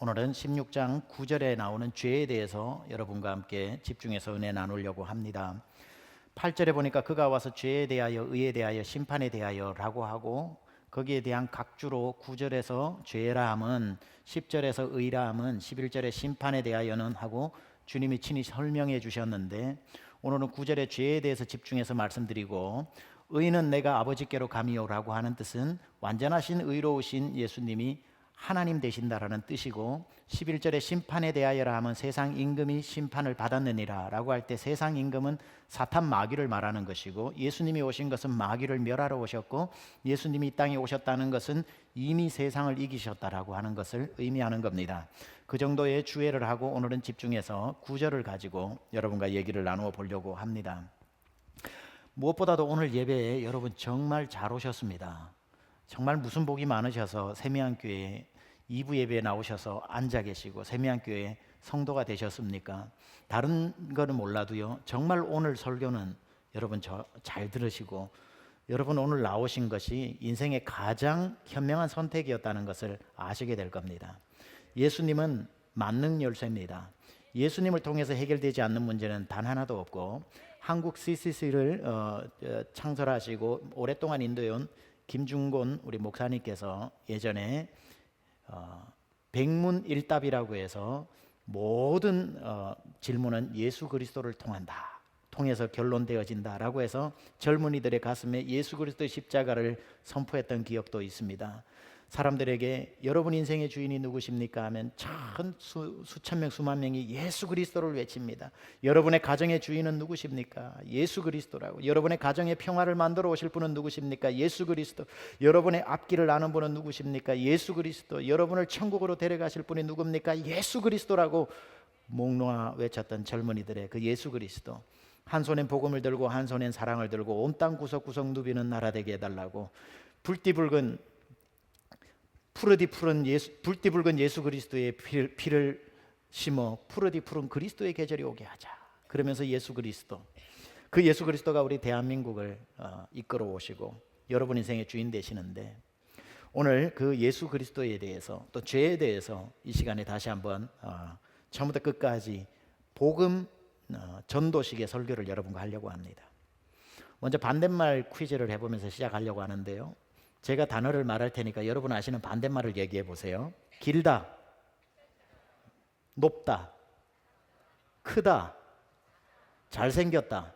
오늘은 16장 9절에 나오는 죄에 대해서 여러분과 함께 집중해서 은혜 나누려고 합니다. 8절에 보니까 그가 와서 죄에 대하여 의에 대하여 심판에 대하여 라고 하고, 거기에 대한 각주로 9절에서 죄라 함은, 10절에서 의라 함은, 11절에 심판에 대하여는 하고 주님이 친히 설명해 주셨는데, 오늘은 9절의 죄에 대해서 집중해서 말씀드리고, 의는 내가 아버지께로 가미요 라고 하는 뜻은 완전하신 의로우신 예수님이 하나님 되신다라는 뜻이고, 11절에 심판에 대하여라 하면 세상 임금이 심판을 받았느니라 라고 할 때 세상 임금은 사탄 마귀를 말하는 것이고, 예수님이 오신 것은 마귀를 멸하러 오셨고, 예수님이 이 땅에 오셨다는 것은 이미 세상을 이기셨다라고 하는 것을 의미하는 겁니다. 그 정도의 주의를 하고 오늘은 집중해서 9절을 가지고 여러분과 얘기를 나누어 보려고 합니다. 무엇보다도 오늘 예배에 여러분 정말 잘 오셨습니다. 정말 무슨 복이 많으셔서 세미한교회 2부 예배에 나오셔서 앉아 계시고 세미한교회 성도가 되셨습니까? 다른 거는 몰라도요, 정말 오늘 설교는 여러분 잘 들으시고, 여러분 오늘 나오신 것이 인생의 가장 현명한 선택이었다는 것을 아시게 될 겁니다. 예수님은 만능 열쇠입니다. 예수님을 통해서 해결되지 않는 문제는 단 하나도 없고, 한국 CCC를 창설하시고 오랫동안 인도해온 김중곤 우리 목사님께서 예전에 백문일답이라고 해서 모든 질문은 예수 그리스도를 통해서 결론되어진다라고 해서 젊은이들의 가슴에 예수 그리스도의 십자가를 선포했던 기억도 있습니다. 사람들에게 여러분 인생의 주인이 누구십니까 하면 수천 명 수만 명이 예수 그리스도를 외칩니다. 여러분의 가정의 주인은 누구십니까? 예수 그리스도라고. 여러분의 가정의 평화를 만들어 오실 분은 누구십니까? 예수 그리스도. 여러분의 앞길을 아는 분은 누구십니까? 예수 그리스도. 여러분을 천국으로 데려가실 분이 누굽니까? 예수 그리스도라고 목 놓아 외쳤던 젊은이들의 그 예수 그리스도. 한 손엔 복음을 들고 한 손엔 사랑을 들고 온 땅 구석구석 누비는 나라 되게 해달라고, 불띠붉은 예수 그리스도의 피를 심어 푸른 그리스도의 계절이 오게 하자. 그러면서 예수 그리스도가 우리 대한민국을 이끌어 오시고 여러분 인생의 주인 되시는데, 오늘 그 예수 그리스도에 대해서 또 죄에 대해서 이 시간에 다시 한번 처음부터 끝까지 복음 전도식의 설교를 여러분과 하려고 합니다. 먼저 반대말 퀴즈를 해보면서 시작하려고 하는데요, 제가 단어를 말할 테니까 여러분 아시는 반대말을 얘기해 보세요. 길다, 높다, 크다, 잘생겼다.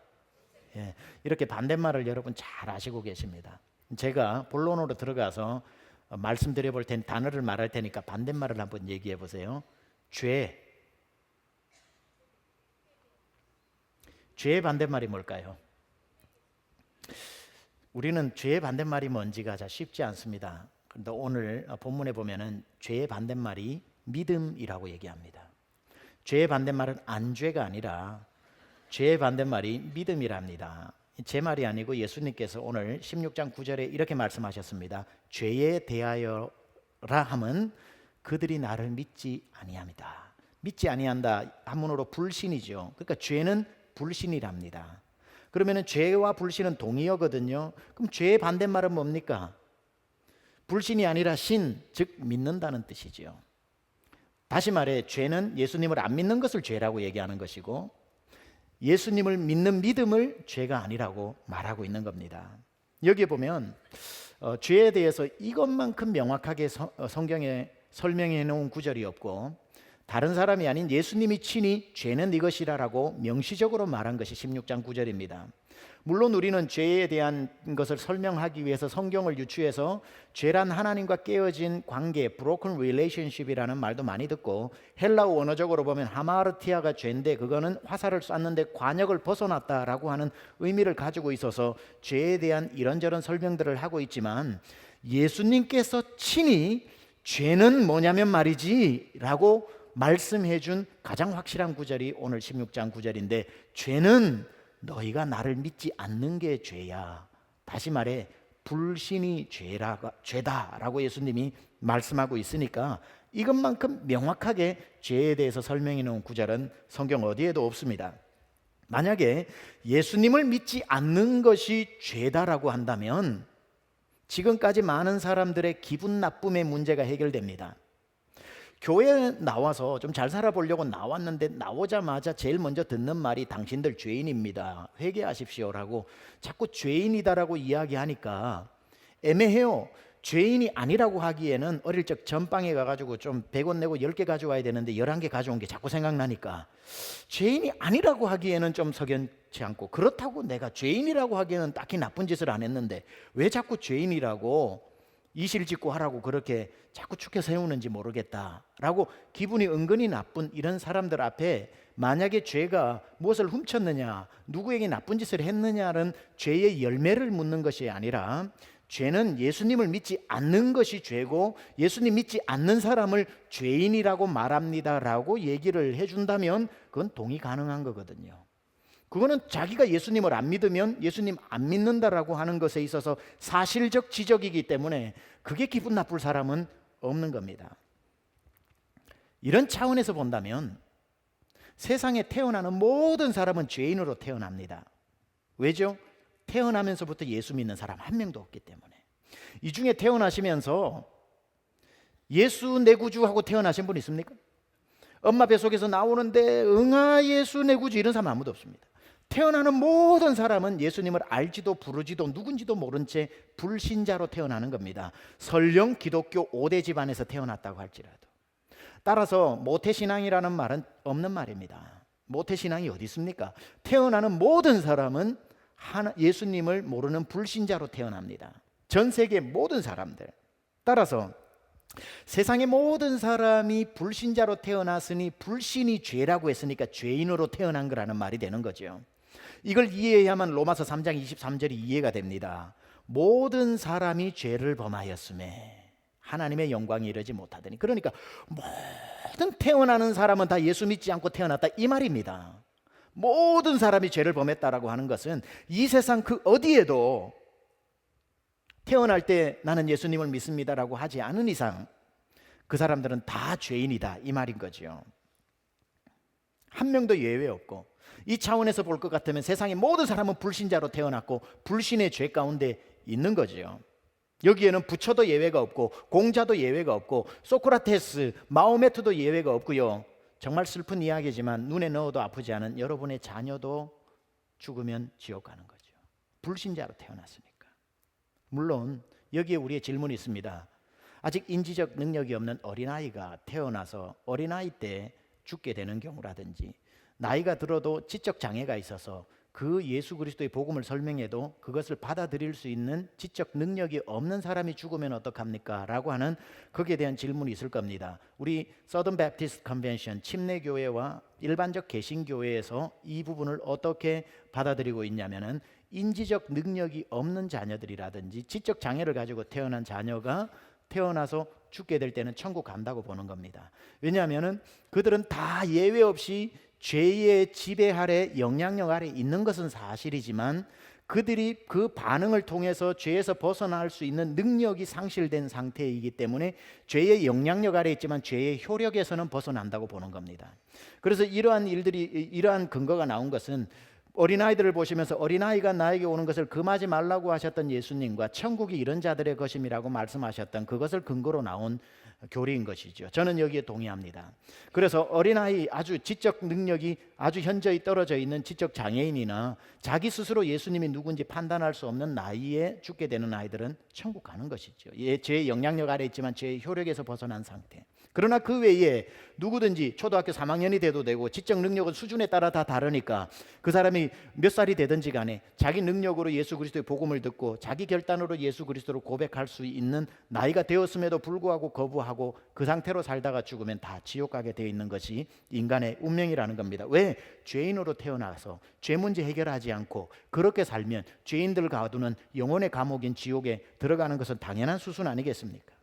이렇게 반대말을 여러분 잘 아시고 계십니다. 제가 본론으로 들어가서 말씀드려 볼 테니 단어를 말할 테니까 반대말을 한번 얘기해 보세요. 죄의 반대말이 뭘까요? 우리는 죄의 반대말이 뭔지가 잘 쉽지 않습니다. 그런데 오늘 본문에 보면은 죄의 반대말이 믿음이라고 얘기합니다. 죄의 반대말은 안죄가 아니라 죄의 반대말이 믿음이랍니다. 제 말이 아니고 예수님께서 오늘 16장 9절에 이렇게 말씀하셨습니다. 죄에 대하여라 함은 그들이 나를 믿지 아니합니다. 믿지 아니한다 한문으로 불신이죠. 그러니까 죄는 불신이랍니다. 그러면 죄와 불신은 동의어거든요. 그럼 죄의 반대말은 뭡니까? 불신이 아니라 신, 즉 믿는다는 뜻이죠. 다시 말해 죄는 예수님을 안 믿는 것을 죄라고 얘기하는 것이고, 예수님을 믿는 믿음을 죄가 아니라고 말하고 있는 겁니다. 여기에 보면 죄에 대해서 이것만큼 명확하게 성경에 설명해 놓은 구절이 없고, 다른 사람이 아닌 예수님이 친히 죄는 이것이라라고 명시적으로 말한 것이 16장 9절입니다. 물론 우리는 죄에 대한 것을 설명하기 위해서 성경을 유추해서 죄란 하나님과 깨어진 관계, broken relationship이라는 말도 많이 듣고, 헬라어 원어적으로 보면 하마르티아가 죄인데 그거는 화살을 쐈는데 관역을 벗어났다라고 하는 의미를 가지고 있어서 죄에 대한 이런저런 설명들을 하고 있지만, 예수님께서 친히 죄는 뭐냐면 말이지 라고 말씀해 준 가장 확실한 구절이 오늘 16장 9절인데, 죄는 너희가 나를 믿지 않는 게 죄야. 다시 말해 불신이 죄다라고 예수님이 말씀하고 있으니까 이것만큼 명확하게 죄에 대해서 설명해 놓은 구절은 성경 어디에도 없습니다. 만약에 예수님을 믿지 않는 것이 죄다라고 한다면 지금까지 많은 사람들의 기분 나쁨의 문제가 해결됩니다. 교회에 나와서 좀 잘 살아보려고 나왔는데 나오자마자 제일 먼저 듣는 말이 당신들 죄인입니다, 회개하십시오라고 자꾸 죄인이다라고 이야기하니까 애매해요. 죄인이 아니라고 하기에는 어릴 적 전방에 가가지고 좀 100원 내고 10개 가져와야 되는데 11개 가져온 게 자꾸 생각나니까 죄인이 아니라고 하기에는 좀 석연치 않고, 그렇다고 내가 죄인이라고 하기에는 딱히 나쁜 짓을 안 했는데 왜 자꾸 죄인이라고 이실직고 하라고 그렇게 자꾸 축켜 세우는지 모르겠다라고 기분이 은근히 나쁜 이런 사람들 앞에 만약에 죄가 무엇을 훔쳤느냐, 누구에게 나쁜 짓을 했느냐는 죄의 열매를 묻는 것이 아니라 죄는 예수님을 믿지 않는 것이 죄고 예수님 믿지 않는 사람을 죄인이라고 말합니다라고 얘기를 해준다면 그건 동의 가능한 거거든요. 그거는 자기가 예수님을 안 믿으면 예수님 안 믿는다라고 하는 것에 있어서 사실적 지적이기 때문에 그게 기분 나쁠 사람은 없는 겁니다. 이런 차원에서 본다면 세상에 태어나는 모든 사람은 죄인으로 태어납니다. 왜죠? 태어나면서부터 예수 믿는 사람 한 명도 없기 때문에. 이 중에 태어나시면서 예수 내 구주하고 태어나신 분 있습니까? 엄마 뱃속에서 나오는데 응아 예수 내 구주 이런 사람 아무도 없습니다. 태어나는 모든 사람은 예수님을 알지도 부르지도 누군지도 모른 채 불신자로 태어나는 겁니다. 설령 기독교 5대 집안에서 태어났다고 할지라도. 따라서 모태신앙이라는 말은 없는 말입니다. 모태신앙이 어디 있습니까? 태어나는 모든 사람은 예수님을 모르는 불신자로 태어납니다. 전 세계 모든 사람들. 따라서 세상의 모든 사람이 불신자로 태어났으니 불신이 죄라고 했으니까 죄인으로 태어난 거라는 말이 되는 거죠. 이걸 이해해야만 로마서 3장 23절이 이해가 됩니다. 모든 사람이 죄를 범하였음에 하나님의 영광이 이르지 못하더니. 그러니까 모든 태어나는 사람은 다 예수 믿지 않고 태어났다 이 말입니다. 모든 사람이 죄를 범했다라고 하는 것은 이 세상 그 어디에도 태어날 때 나는 예수님을 믿습니다라고 하지 않은 이상 그 사람들은 다 죄인이다 이 말인 거죠. 한 명도 예외 없고, 이 차원에서 볼 것 같으면 세상의 모든 사람은 불신자로 태어났고 불신의 죄 가운데 있는 거죠. 여기에는 부처도 예외가 없고 공자도 예외가 없고 소크라테스, 마호메트도 예외가 없고요. 정말 슬픈 이야기지만 눈에 넣어도 아프지 않은 여러분의 자녀도 죽으면 지옥 가는 거죠. 불신자로 태어났으니까. 물론 여기에 우리의 질문이 있습니다. 아직 인지적 능력이 없는 어린아이가 태어나서 어린아이 때 죽게 되는 경우라든지, 나이가 들어도 지적 장애가 있어서 그 예수 그리스도의 복음을 설명해도 그것을 받아들일 수 있는 지적 능력이 없는 사람이 죽으면 어떡합니까? 라고 하는 거기에 대한 질문이 있을 겁니다. 우리 서던 베프티스트 컨벤션 침례교회와 일반적 개신교회에서 이 부분을 어떻게 받아들이고 있냐면은 인지적 능력이 없는 자녀들이라든지 지적 장애를 가지고 태어난 자녀가 태어나서 죽게 될 때는 천국 간다고 보는 겁니다. 왜냐하면은 그들은 다 예외 없이 죄의 지배 아래, 영향력 아래 있는 것은 사실이지만 그들이 그 반응을 통해서 죄에서 벗어날 수 있는 능력이 상실된 상태이기 때문에 죄의 영향력 아래 있지만 죄의 효력에서는 벗어난다고 보는 겁니다. 그래서 이러한 근거가 나온 것은 어린아이들을 보시면서 어린아이가 나에게 오는 것을 금하지 말라고 하셨던 예수님과 천국이 이런 자들의 것임이라고 말씀하셨던 그것을 근거로 나온 교리인 것이죠. 저는 여기에 동의합니다. 그래서 어린아이, 아주 지적 능력이 아주 현저히 떨어져 있는 지적 장애인이나 자기 스스로 예수님이 누군지 판단할 수 없는 나이에 죽게 되는 아이들은 천국 가는 것이죠. 죄의 영향력 아래 있지만 죄의 효력에서 벗어난 상태. 그러나 그 외에 누구든지 초등학교 3학년이 돼도 되고 지적 능력은 수준에 따라 다 다르니까 그 사람이 몇 살이 되든지 간에 자기 능력으로 예수 그리스도의 복음을 듣고 자기 결단으로 예수 그리스도를 고백할 수 있는 나이가 되었음에도 불구하고 거부하고 그 상태로 살다가 죽으면 다 지옥 가게 되어 있는 것이 인간의 운명이라는 겁니다. 왜? 죄인으로 태어나서 죄 문제 해결하지 않고 그렇게 살면 죄인들 가두는 영혼의 감옥인 지옥에 들어가는 것은 당연한 수순 아니겠습니까?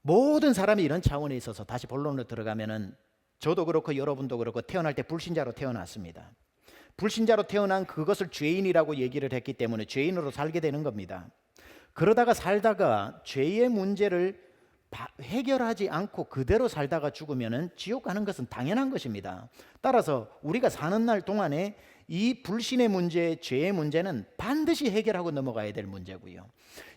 모든 사람이 이런 차원에 있어서 다시 본론으로 들어가면은 저도 그렇고 여러분도 그렇고 태어날 때 불신자로 태어났습니다. 불신자로 태어난 그것을 죄인이라고 얘기를 했기 때문에 죄인으로 살게 되는 겁니다. 그러다가 살다가 죄의 문제를 해결하지 않고 그대로 살다가 죽으면은 지옥 가는 것은 당연한 것입니다. 따라서 우리가 사는 날 동안에 이 불신의 문제, 죄의 문제는 반드시 해결하고 넘어가야 될 문제고요.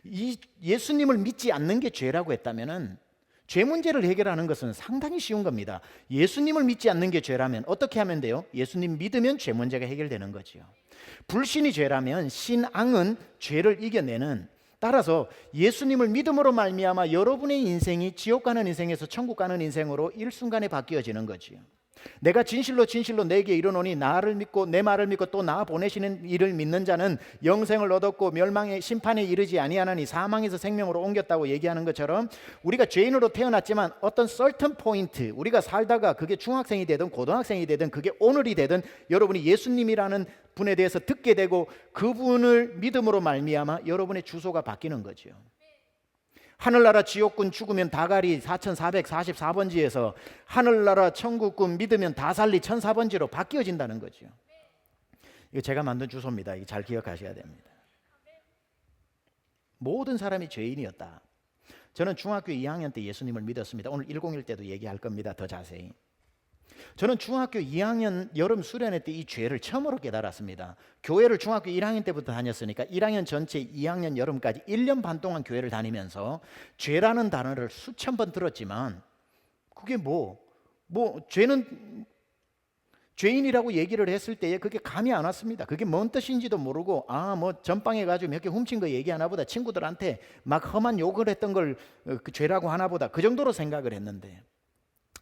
이 예수님을 믿지 않는 게 죄라고 했다면은 죄 문제를 해결하는 것은 상당히 쉬운 겁니다. 예수님을 믿지 않는 게 죄라면 어떻게 하면 돼요? 예수님 믿으면 죄 문제가 해결되는 거지요. 불신이 죄라면 신앙은 죄를 이겨내는, 따라서 예수님을 믿음으로 말미암아 여러분의 인생이 지옥 가는 인생에서 천국 가는 인생으로 일순간에 바뀌어지는 거지요. 내가 진실로 내게 이르노니 나를 믿고 내 말을 믿고 또 나 보내시는 이를 믿는 자는 영생을 얻었고 멸망의 심판에 이르지 아니하나니 사망에서 생명으로 옮겼다고 얘기하는 것처럼, 우리가 죄인으로 태어났지만 어떤 certain point, 우리가 살다가 그게 중학생이 되든 고등학생이 되든 그게 오늘이 되든 여러분이 예수님이라는 분에 대해서 듣게 되고 그분을 믿음으로 말미암아 여러분의 주소가 바뀌는 거죠. 하늘나라 지옥군 죽으면 다가리 4444번지에서 하늘나라 천국군 믿으면 다살리 1004번지로 바뀌어진다는 거죠. 이거 제가 만든 주소입니다. 이거 잘 기억하셔야 됩니다. 모든 사람이 죄인이었다. 저는 중학교 2학년 때 예수님을 믿었습니다. 오늘 101 때도 얘기할 겁니다. 더 자세히. 저는 중학교 2학년 여름 수련회 때 이 죄를 처음으로 깨달았습니다. 교회를 중학교 1학년 때부터 다녔으니까 1학년 전체 2학년 여름까지 1년 반 동안 교회를 다니면서 죄라는 단어를 수천 번 들었지만 그게 죄는 죄인이라고 얘기를 했을 때에 그게 감이 안 왔습니다. 그게 뭔 뜻인지도 모르고 전방에 가지고 몇 개 훔친 거 얘기하나 보다, 친구들한테 막 험한 욕을 했던 걸 그 죄라고 하나 보다, 그 정도로 생각을 했는데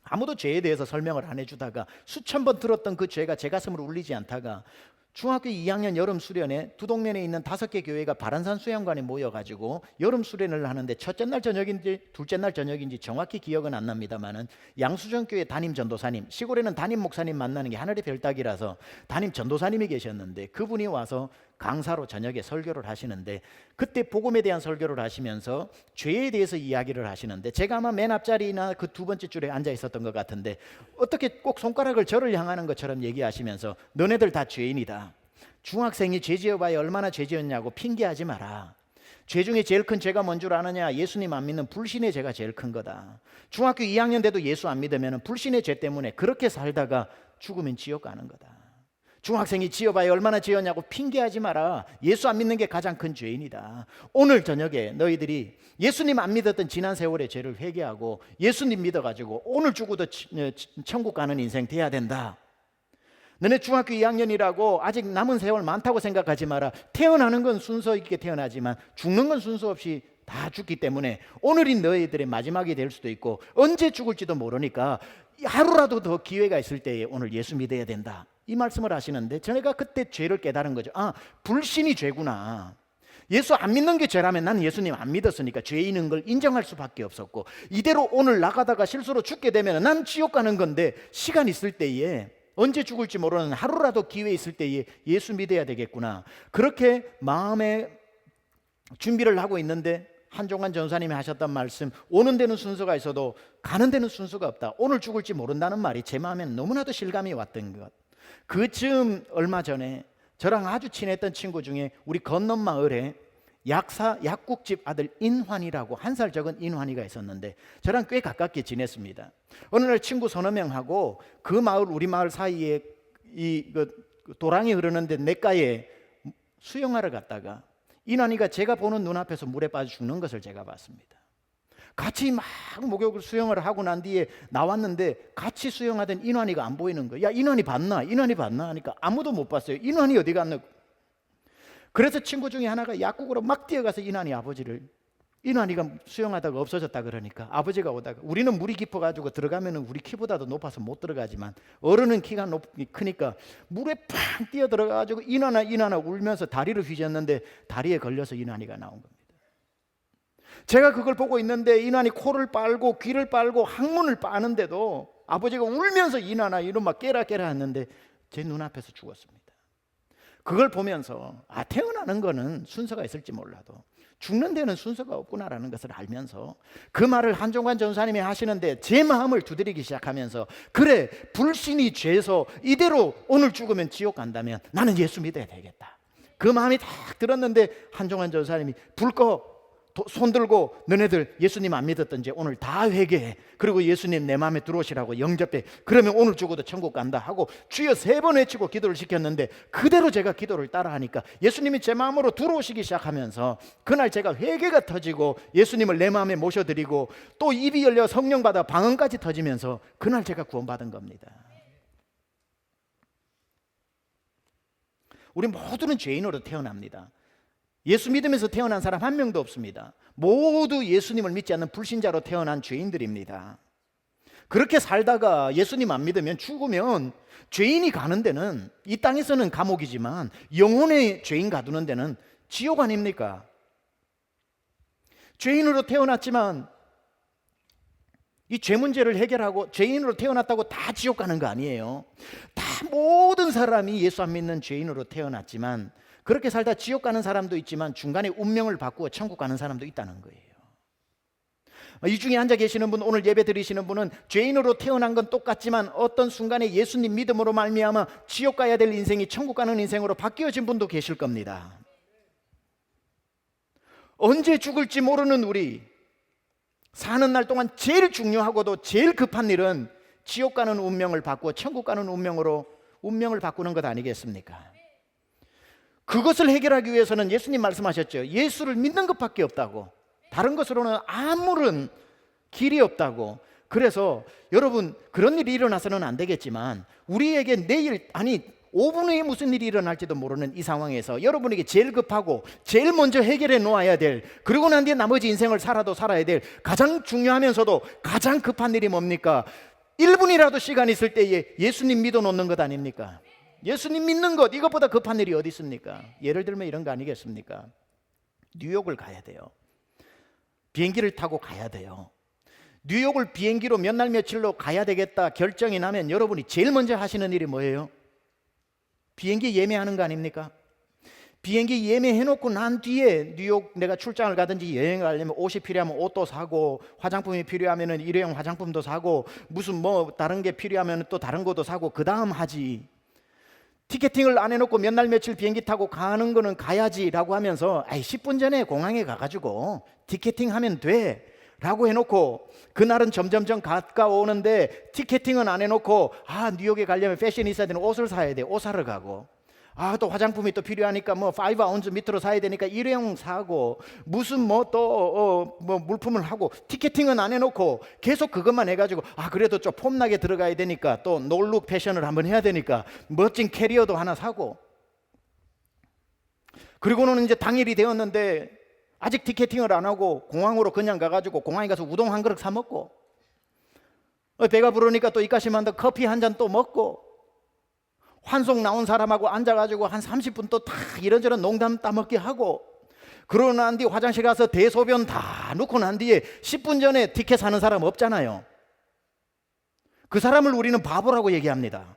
아무도 죄에 대해서 설명을 안 해주다가 수천 번 들었던 그 죄가 제 가슴을 울리지 않다가 중학교 2학년 여름 수련회 두 동면에 있는 5개 교회가 바란산 수영관에 모여가지고 여름 수련을 하는데 첫째 날 저녁인지 둘째 날 저녁인지 정확히 기억은 안 납니다만은 양수정교회 담임 전도사님, 시골에는 담임 목사님 만나는 게 하늘의 별따기라서 담임 전도사님이 계셨는데 그분이 와서 강사로 저녁에 설교를 하시는데, 그때 복음에 대한 설교를 하시면서 죄에 대해서 이야기를 하시는데 제가 아마 맨 앞자리나 그 두 번째 줄에 앉아 있었던 것 같은데 어떻게 꼭 손가락을 저를 향하는 것처럼 얘기하시면서 너네들 다 죄인이다. 중학생이 죄 지어봐야 얼마나 죄 지었냐고 핑계하지 마라. 죄 중에 제일 큰 죄가 뭔 줄 아느냐? 예수님 안 믿는 불신의 죄가 제일 큰 거다. 중학교 2학년 돼도 예수 안 믿으면 불신의 죄 때문에 그렇게 살다가 죽으면 지옥 가는 거다. 중학생이 지어봐야 얼마나 지었냐고 핑계하지 마라. 예수 안 믿는 게 가장 큰 죄인이다. 오늘 저녁에 너희들이 예수님 안 믿었던 지난 세월의 죄를 회개하고 예수님 믿어가지고 오늘 죽어도 천국 가는 인생 돼야 된다. 너네 중학교 2학년이라고 아직 남은 세월 많다고 생각하지 마라. 태어나는 건 순서 있게 태어나지만 죽는 건 순서 없이 다 죽기 때문에 오늘이 너희들의 마지막이 될 수도 있고 언제 죽을지도 모르니까 하루라도 더 기회가 있을 때에 오늘 예수 믿어야 된다. 이 말씀을 하시는데 제가 그때 죄를 깨달은 거죠. 불신이 죄구나. 예수 안 믿는 게 죄라면 나는 예수님 안 믿었으니까 죄인인 걸 인정할 수밖에 없었고, 이대로 오늘 나가다가 실수로 죽게 되면 난 지옥 가는 건데 시간 있을 때에, 언제 죽을지 모르는 하루라도 기회 있을 때에 예수 믿어야 되겠구나. 그렇게 마음에 준비를 하고 있는데 한종환 전사님이 하셨던 말씀, 오는 데는 순서가 있어도 가는 데는 순서가 없다. 오늘 죽을지 모른다는 말이 제 마음에는 너무나도 실감이 왔던 것. 그쯤 얼마 전에 저랑 아주 친했던 친구 중에 우리 건넌 마을에 약국집 아들 인환이라고 1살 적은 인환이가 있었는데 저랑 꽤 가깝게 지냈습니다. 어느 날 친구 서너 명하고 그 마을 우리 마을 사이에 도랑이 흐르는데 냇가에 수영하러 갔다가 인환이가 제가 보는 눈앞에서 물에 빠져 죽는 것을 제가 봤습니다. 같이 막 목욕을 수영을 하고 난 뒤에 나왔는데 같이 수영하던 인환이가 안 보이는 거예요. 야, 인환이 봤나? 인환이 봤나? 하니까 아무도 못 봤어요. 인환이 어디 갔나? 그래서 친구 중에 하나가 약국으로 막 뛰어가서 인환이가 수영하다가 없어졌다 그러니까 아버지가 오다가, 우리는 물이 깊어가지고 들어가면 우리 키보다도 높아서 못 들어가지만 어른은 키가 크니까 물에 팍 뛰어 들어가가지고 인환아 울면서 다리를 휘졌는데 다리에 걸려서 인환이가 나온 겁니다. 제가 그걸 보고 있는데 인환이 코를 빨고 귀를 빨고 항문을 빠는데도 아버지가 울면서 인환아 이런 막 깨라 했는데 제 눈앞에서 죽었습니다. 그걸 보면서 태어나는 거는 순서가 있을지 몰라도 죽는 데는 순서가 없구나라는 것을 알면서 그 말을 한종관 전사님이 하시는데 제 마음을 두드리기 시작하면서, 그래, 불신이 죄서 이대로 오늘 죽으면 지옥 간다면 나는 예수 믿어야 되겠다. 그 마음이 딱 들었는데 한종관 전사님이 불 꺼, 손 들고 너네들 예수님 안 믿었던지 오늘 다 회개해. 그리고 예수님 내 마음에 들어오시라고 영접해. 그러면 오늘 죽어도 천국 간다 하고 주여 3번 외치고 기도를 시켰는데 그대로 제가 기도를 따라하니까 예수님이 제 마음으로 들어오시기 시작하면서 그날 제가 회개가 터지고 예수님을 내 마음에 모셔드리고 또 입이 열려 성령 받아 방언까지 터지면서 그날 제가 구원받은 겁니다. 우리 모두는 죄인으로 태어납니다. 예수 믿으면서 태어난 사람 한 명도 없습니다. 모두 예수님을 믿지 않는 불신자로 태어난 죄인들입니다. 그렇게 살다가 예수님 안 믿으면 죽으면 죄인이 가는 데는 이 땅에서는 감옥이지만 영혼의 죄인 가두는 데는 지옥 아닙니까? 죄인으로 태어났지만 이 죄 문제를 해결하고 죄인으로 태어났다고 다 지옥 가는 거 아니에요. 다 모든 사람이 예수 안 믿는 죄인으로 태어났지만 그렇게 살다 지옥 가는 사람도 있지만 중간에 운명을 바꾸어 천국 가는 사람도 있다는 거예요. 이 중에 앉아 계시는 분, 오늘 예배 드리시는 분은 죄인으로 태어난 건 똑같지만 어떤 순간에 예수님 믿음으로 말미암아 지옥 가야 될 인생이 천국 가는 인생으로 바뀌어진 분도 계실 겁니다. 언제 죽을지 모르는 우리, 사는 날 동안 제일 중요하고도 제일 급한 일은 지옥 가는 운명을 바꾸어 천국 가는 운명으로 운명을 바꾸는 것 아니겠습니까? 그것을 해결하기 위해서는 예수님 말씀하셨죠. 예수를 믿는 것밖에 없다고. 다른 것으로는 아무런 길이 없다고. 그래서 여러분 그런 일이 일어나서는 안 되겠지만 우리에게 내일, 아니 5분 후에 무슨 일이 일어날지도 모르는 이 상황에서 여러분에게 제일 급하고 제일 먼저 해결해 놓아야 될, 그러고 난 뒤에 나머지 인생을 살아도 살아야 될 가장 중요하면서도 가장 급한 일이 뭡니까? 1분이라도 시간 있을 때에 예수님 믿어 놓는 것 아닙니까? 예수님 믿는 것, 이것보다 급한 일이 어디 있습니까? 예를 들면 이런 거 아니겠습니까? 뉴욕을 가야 돼요. 비행기를 타고 가야 돼요. 뉴욕을 비행기로 몇 날 며칠로 가야 되겠다 결정이 나면 여러분이 제일 먼저 하시는 일이 뭐예요? 비행기 예매하는 거 아닙니까? 비행기 예매해놓고 난 뒤에 뉴욕 내가 출장을 가든지 여행을 가려면 옷이 필요하면 옷도 사고, 화장품이 필요하면 일회용 화장품도 사고, 무슨 뭐 다른 게 필요하면 또 다른 것도 사고, 그 다음 하지. 티켓팅을 안 해놓고 몇 날 며칠 비행기 타고 가는 거는 가야지라고 하면서 10분 전에 공항에 가가지고 티켓팅하면 돼 라고 해놓고 그날은 점점점 가까워오는데 티켓팅은 안 해놓고 뉴욕에 가려면 패션이 있어야 되는 옷을 사야 돼. 옷 사러 가고 또 화장품이 또 필요하니까 뭐 5아운스 밑으로 사야 되니까 일회용 사고 무슨 뭐 또 뭐 물품을 하고 티켓팅은 안 해놓고 계속 그것만 해가지고 그래도 좀 폼나게 들어가야 되니까 또 놀룩 패션을 한번 해야 되니까 멋진 캐리어도 하나 사고, 그리고는 이제 당일이 되었는데 아직 티켓팅을 안 하고 공항으로 그냥 가가지고 공항에 가서 우동 한 그릇 사 먹고, 배가 부르니까 또 입가심한다 커피 한 잔 또 먹고, 환송 나온 사람하고 앉아가지고 한 30분 또 다 이런저런 농담 따먹게 하고, 그러고 난 뒤에 화장실 가서 대소변 다 놓고 난 뒤에 10분 전에 티켓 사는 사람 없잖아요. 그 사람을 우리는 바보라고 얘기합니다.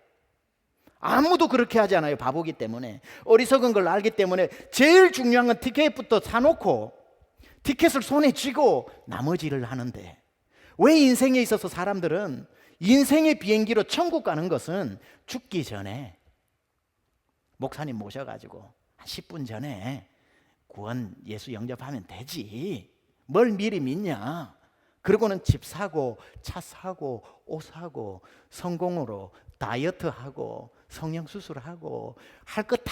아무도 그렇게 하지 않아요. 바보기 때문에, 어리석은 걸 알기 때문에 제일 중요한 건 티켓부터 사놓고 티켓을 손에 쥐고 나머지를 하는데, 왜 인생에 있어서 사람들은 인생의 비행기로 천국 가는 것은 죽기 전에 목사님 모셔가지고 한 10분 전에 구원 예수 영접하면 되지, 뭘 미리 믿냐. 그리고는 집 사고 차 사고 옷 사고 성공으로 다이어트하고 성형수술하고 할 거 다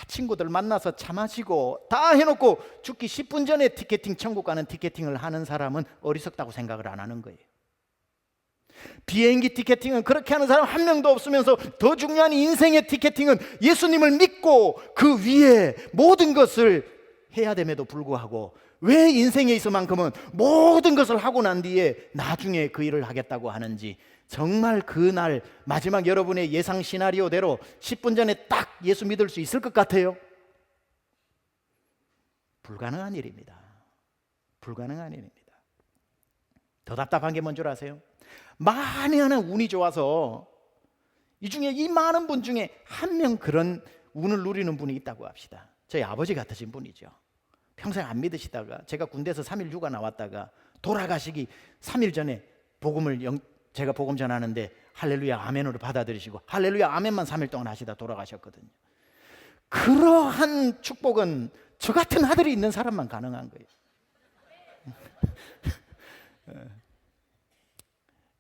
친구들 만나서 차 마시고 다 해놓고 죽기 10분 전에 티켓팅, 천국 가는 티켓팅을 하는 사람은 어리석다고 생각을 안 하는 거예요. 비행기 티켓팅은 그렇게 하는 사람 한 명도 없으면서 더 중요한 인생의 티켓팅은 예수님을 믿고 그 위에 모든 것을 해야 됨에도 불구하고 왜 인생에 있어만큼은 모든 것을 하고 난 뒤에 나중에 그 일을 하겠다고 하는지, 정말 그날 마지막 여러분의 예상 시나리오대로 10분 전에 딱 예수 믿을 수 있을 것 같아요? 불가능한 일입니다. 불가능한 일입니다. 더 답답한 게 뭔 줄 아세요? 만에 하나 운이 좋아서 이 중에 이 많은 분 중에 한 명 그런 운을 누리는 분이 있다고 합시다. 저희 아버지 같으신 분이죠. 평생 안 믿으시다가 제가 군대에서 3일 휴가 나왔다가 돌아가시기 3일 전에 제가 복음 전하는데 할렐루야 아멘으로 받아들이시고 할렐루야 아멘만 3일 동안 하시다 돌아가셨거든요. 그러한 축복은 저 같은 아들이 있는 사람만 가능한 거예요.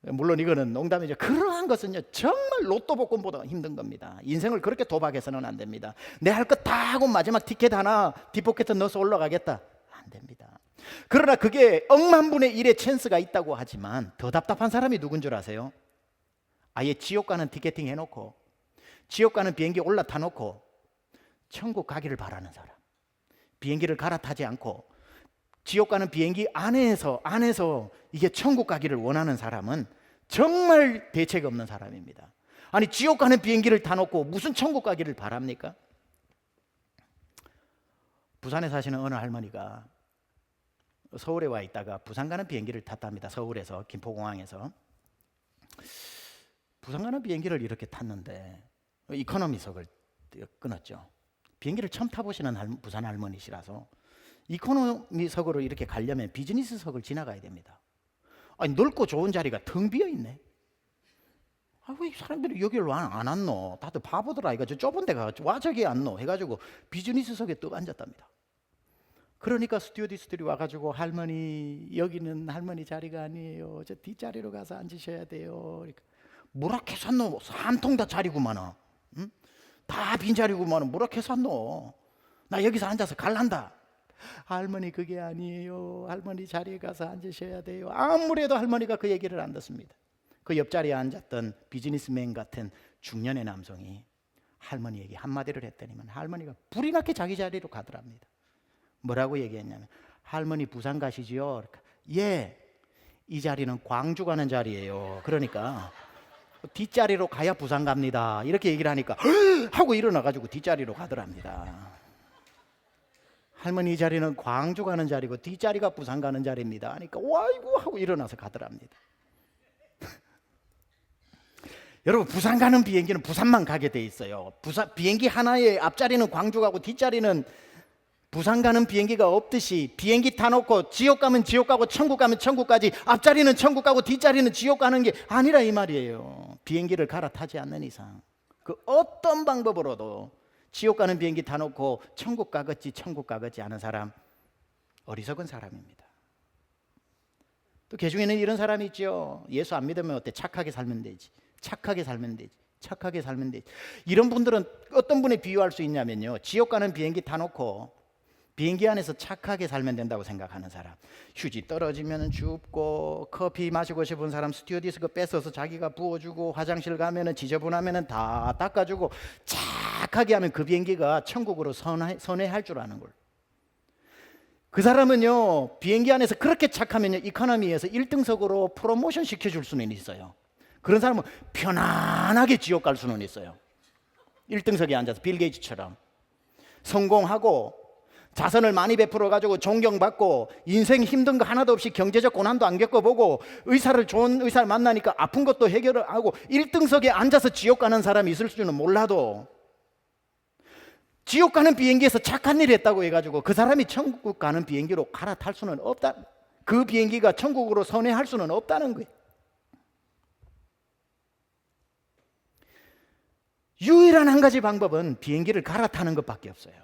물론 이거는 농담이죠. 그러한 것은요 정말 로또 복권보다 힘든 겁니다. 인생을 그렇게 도박해서는 안 됩니다. 내 할 것 다 하고 마지막 티켓 하나 뒷포켓에 넣어서 올라가겠다, 안 됩니다. 그러나 그게 억만분의 1의 찬스가 있다고 하지만 더 답답한 사람이 누군 줄 아세요? 아예 지옥 가는 티켓팅 해놓고 지옥 가는 비행기 올라타 놓고 천국 가기를 바라는 사람, 비행기를 갈아타지 않고 지옥 가는 비행기 안에서 이게 천국 가기를 원하는 사람은 정말 대책 없는 사람입니다. 아니 지옥 가는 비행기를 타놓고 무슨 천국 가기를 바랍니까? 부산에 사시는 어느 할머니가 서울에 와 있다가 부산 가는 비행기를 탔답니다. 서울에서 김포공항에서 부산 가는 비행기를 이렇게 탔는데 이코노미석을 끊었죠. 비행기를 처음 타보시는 부산 할머니시라서 이코노미석으로 이렇게 가려면 비즈니스석을 지나가야 됩니다. 아니 넓고 좋은 자리가 텅 비어 있네. 아, 왜 사람들이 여기를 안 왔노? 다들 바보더라. 이거 저 좁은 데가 와 저기 왔노? 해가지고 비즈니스석에 뚝 앉았답니다. 그러니까 스튜어디스들이 와가지고 할머니 여기는 할머니 자리가 아니에요. 저 뒷자리로 가서 앉으셔야 돼요. 그러니까 뭐라게 샀노? 한 통 다 자리구만은. 응? 다 빈자리구만은 뭐라게 샀노? 나 여기서 앉아서 갈란다. 할머니 그게 아니에요. 할머니 자리에 가서 앉으셔야 돼요. 아무래도 할머니가 그 얘기를 안 듣습니다. 그 옆자리에 앉았던 비즈니스맨 같은 중년의 남성이 할머니에게 한마디를 했더니만 할머니가 불이 나게 자기 자리로 가더랍니다. 뭐라고 얘기했냐면 할머니 부산 가시지요? 예, 이 자리는 광주 가는 자리예요. 그러니까 뒷자리로 가야 부산 갑니다. 이렇게 얘기를 하니까 하고 일어나가지고 뒷자리로 가더랍니다. 할머니 이 자리는 광주 가는 자리고 뒷자리가 부산 가는 자리입니다. 그러니까 와이고 하고 일어나서 가더랍니다. 여러분 부산 가는 비행기는 부산만 가게 돼 있어요. 비행기 하나의 앞자리는 광주 가고 뒷자리는 부산 가는 비행기가 없듯이 비행기 타놓고 지옥 가면 지옥 가고 천국 가면 천국 가지 앞자리는 천국 가고 뒷자리는 지옥 가는 게 아니라 이 말이에요. 비행기를 갈아타지 않는 이상 그 어떤 방법으로도 지옥 가는 비행기 타놓고 천국 가겠지 하는 사람 어리석은 사람입니다. 또 그 중에는 이런 사람이 있죠. 예수 안 믿으면 어때? 착하게 살면 되지. 이런 분들은 어떤 분에 비유할 수 있냐면요, 지옥 가는 비행기 타놓고 비행기 안에서 착하게 살면 된다고 생각하는 사람. 휴지 떨어지면 줍고 커피 마시고 싶은 사람 스튜어디스 그 뺏어서 자기가 부어주고 화장실 가면 지저분하면 다 닦아주고 착하게 하면 그 비행기가 천국으로 선회할 줄 아는 걸. 그 사람은요 비행기 안에서 그렇게 착하면요 이코노미에서 1등석으로 프로모션 시켜줄 수는 있어요. 그런 사람은 편안하게 지옥 갈 수는 있어요. 1등석에 앉아서 빌 게이츠처럼 성공하고 자선을 많이 베풀어 가지고 존경받고 인생 힘든 거 하나도 없이 경제적 고난도 안 겪어보고 좋은 의사를 만나니까 아픈 것도 해결을 하고 1등석에 앉아서 지옥 가는 사람이 있을 줄은 몰라도 지옥 가는 비행기에서 착한 일 했다고 해가지고 그 사람이 천국 가는 비행기로 갈아탈 수는 없다. 그 비행기가 천국으로 선회할 수는 없다는 거예요. 유일한 한 가지 방법은 비행기를 갈아타는 것밖에 없어요.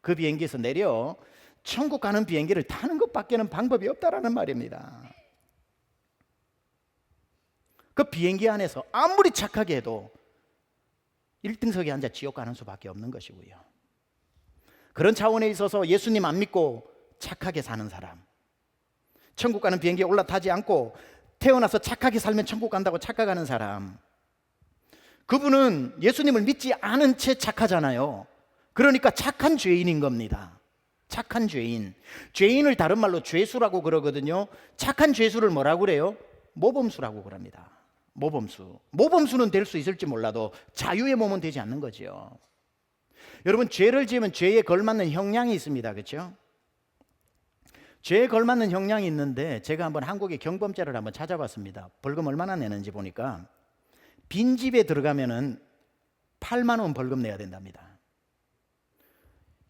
그 비행기에서 내려 천국 가는 비행기를 타는 것밖에는 방법이 없다라는 말입니다. 그 비행기 안에서 아무리 착하게 해도 1등석에 앉아 지옥 가는 수밖에 없는 것이고요. 그런 차원에 있어서 예수님 안 믿고 착하게 사는 사람, 천국 가는 비행기에 올라타지 않고 태어나서 착하게 살면 천국 간다고 착각하는 사람, 그분은 예수님을 믿지 않은 채 착하잖아요. 그러니까 착한 죄인인 겁니다. 착한 죄인. 죄인을 다른 말로 죄수라고 그러거든요. 착한 죄수를 뭐라고 그래요? 모범수라고 그럽니다. 모범수는 될 수 있을지 몰라도 자유의 몸은 되지 않는 거죠. 여러분 죄를 지으면 죄에 걸맞는 형량이 있습니다. 그렇죠? 죄에 걸맞는 형량이 있는데 제가 한번 한국의 경범죄를 한번 찾아봤습니다. 벌금 얼마나 내는지 보니까 빈집에 들어가면은 8만 원 벌금 내야 된답니다.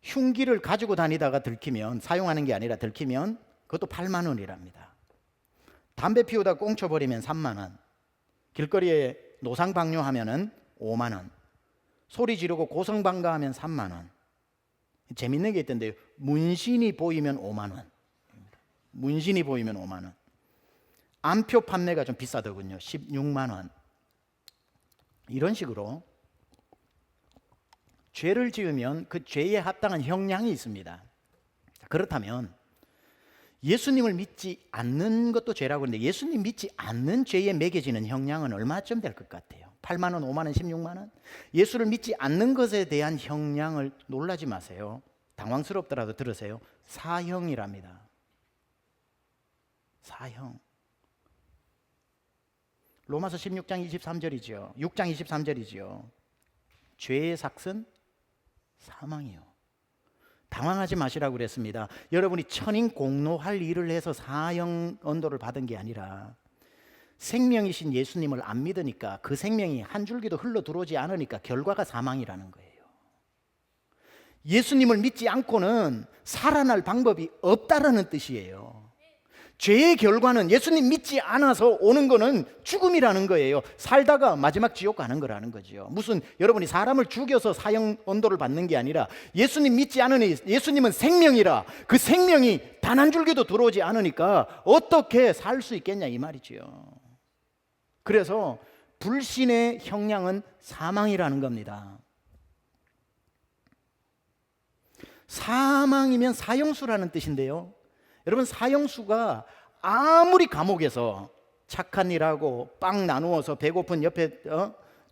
흉기를 가지고 다니다가 들키면, 사용하는 게 아니라 들키면 그것도 8만 원이랍니다. 담배 피우다 꽁쳐버리면 3만 원, 길거리에 노상방뇨하면은 5만 원, 소리 지르고 고성방가하면 3만 원. 재밌는 게 있던데요. 문신이 보이면 5만 원. 문신이 보이면 5만 원. 암표 판매가 좀 비싸더군요. 16만 원. 이런 식으로 죄를 지으면 그 죄에 합당한 형량이 있습니다. 그렇다면 예수님을 믿지 않는 것도 죄라고 하는데 예수님 믿지 않는 죄에 매겨지는 형량은 얼마쯤 될 것 같아요? 8만 원, 5만 원, 16만 원? 예수를 믿지 않는 것에 대한 형량을 놀라지 마세요. 당황스럽더라도 들으세요. 사형이랍니다. 사형. 로마서 16장 23절이죠. 6장 23절이죠. 죄의 삭은 사망이요. 당황하지 마시라고 그랬습니다. 여러분이 천인 공노할 일을 해서 사형 언도를 받은 게 아니라 생명이신 예수님을 안 믿으니까 그 생명이 한 줄기도 흘러 들어오지 않으니까 결과가 사망이라는 거예요. 예수님을 믿지 않고는 살아날 방법이 없다라는 뜻이에요. 죄의 결과는 예수님 믿지 않아서 오는 거는 죽음이라는 거예요. 살다가 마지막 지옥 가는 거라는 거죠. 무슨 여러분이 사람을 죽여서 사형 언도를 받는 게 아니라 예수님 믿지 않으니 예수님은 생명이라 그 생명이 단 한 줄기도 들어오지 않으니까 어떻게 살 수 있겠냐 이 말이지요. 그래서 불신의 형량은 사망이라는 겁니다. 사망이면 사형수라는 뜻인데요. 여러분 사형수가 아무리 감옥에서 착한 일하고 빵 나누어서 배고픈 옆에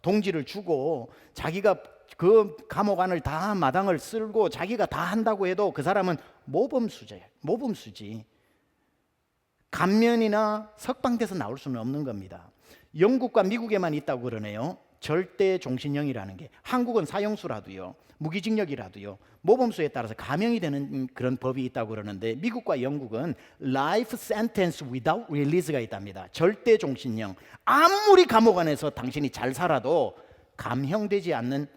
동지를 주고 자기가 그 감옥 안을 다 마당을 쓸고 자기가 다 한다고 해도 그 사람은 모범수지. 감면이나 석방돼서 나올 수는 없는 겁니다. 영국과 미국에만 있다고 그러네요. 절대 종신형이라는 게. 한국은 사형수라도요, 무기징역이라도요, 모범수에 따라서 감형이 되는 그런 법이 있다고 그러는데 미국과 영국은 life sentence without release가 있답니다. 절대 종신형. 아무리 감옥 안에서 당신이 잘 살아도 감형되지 않는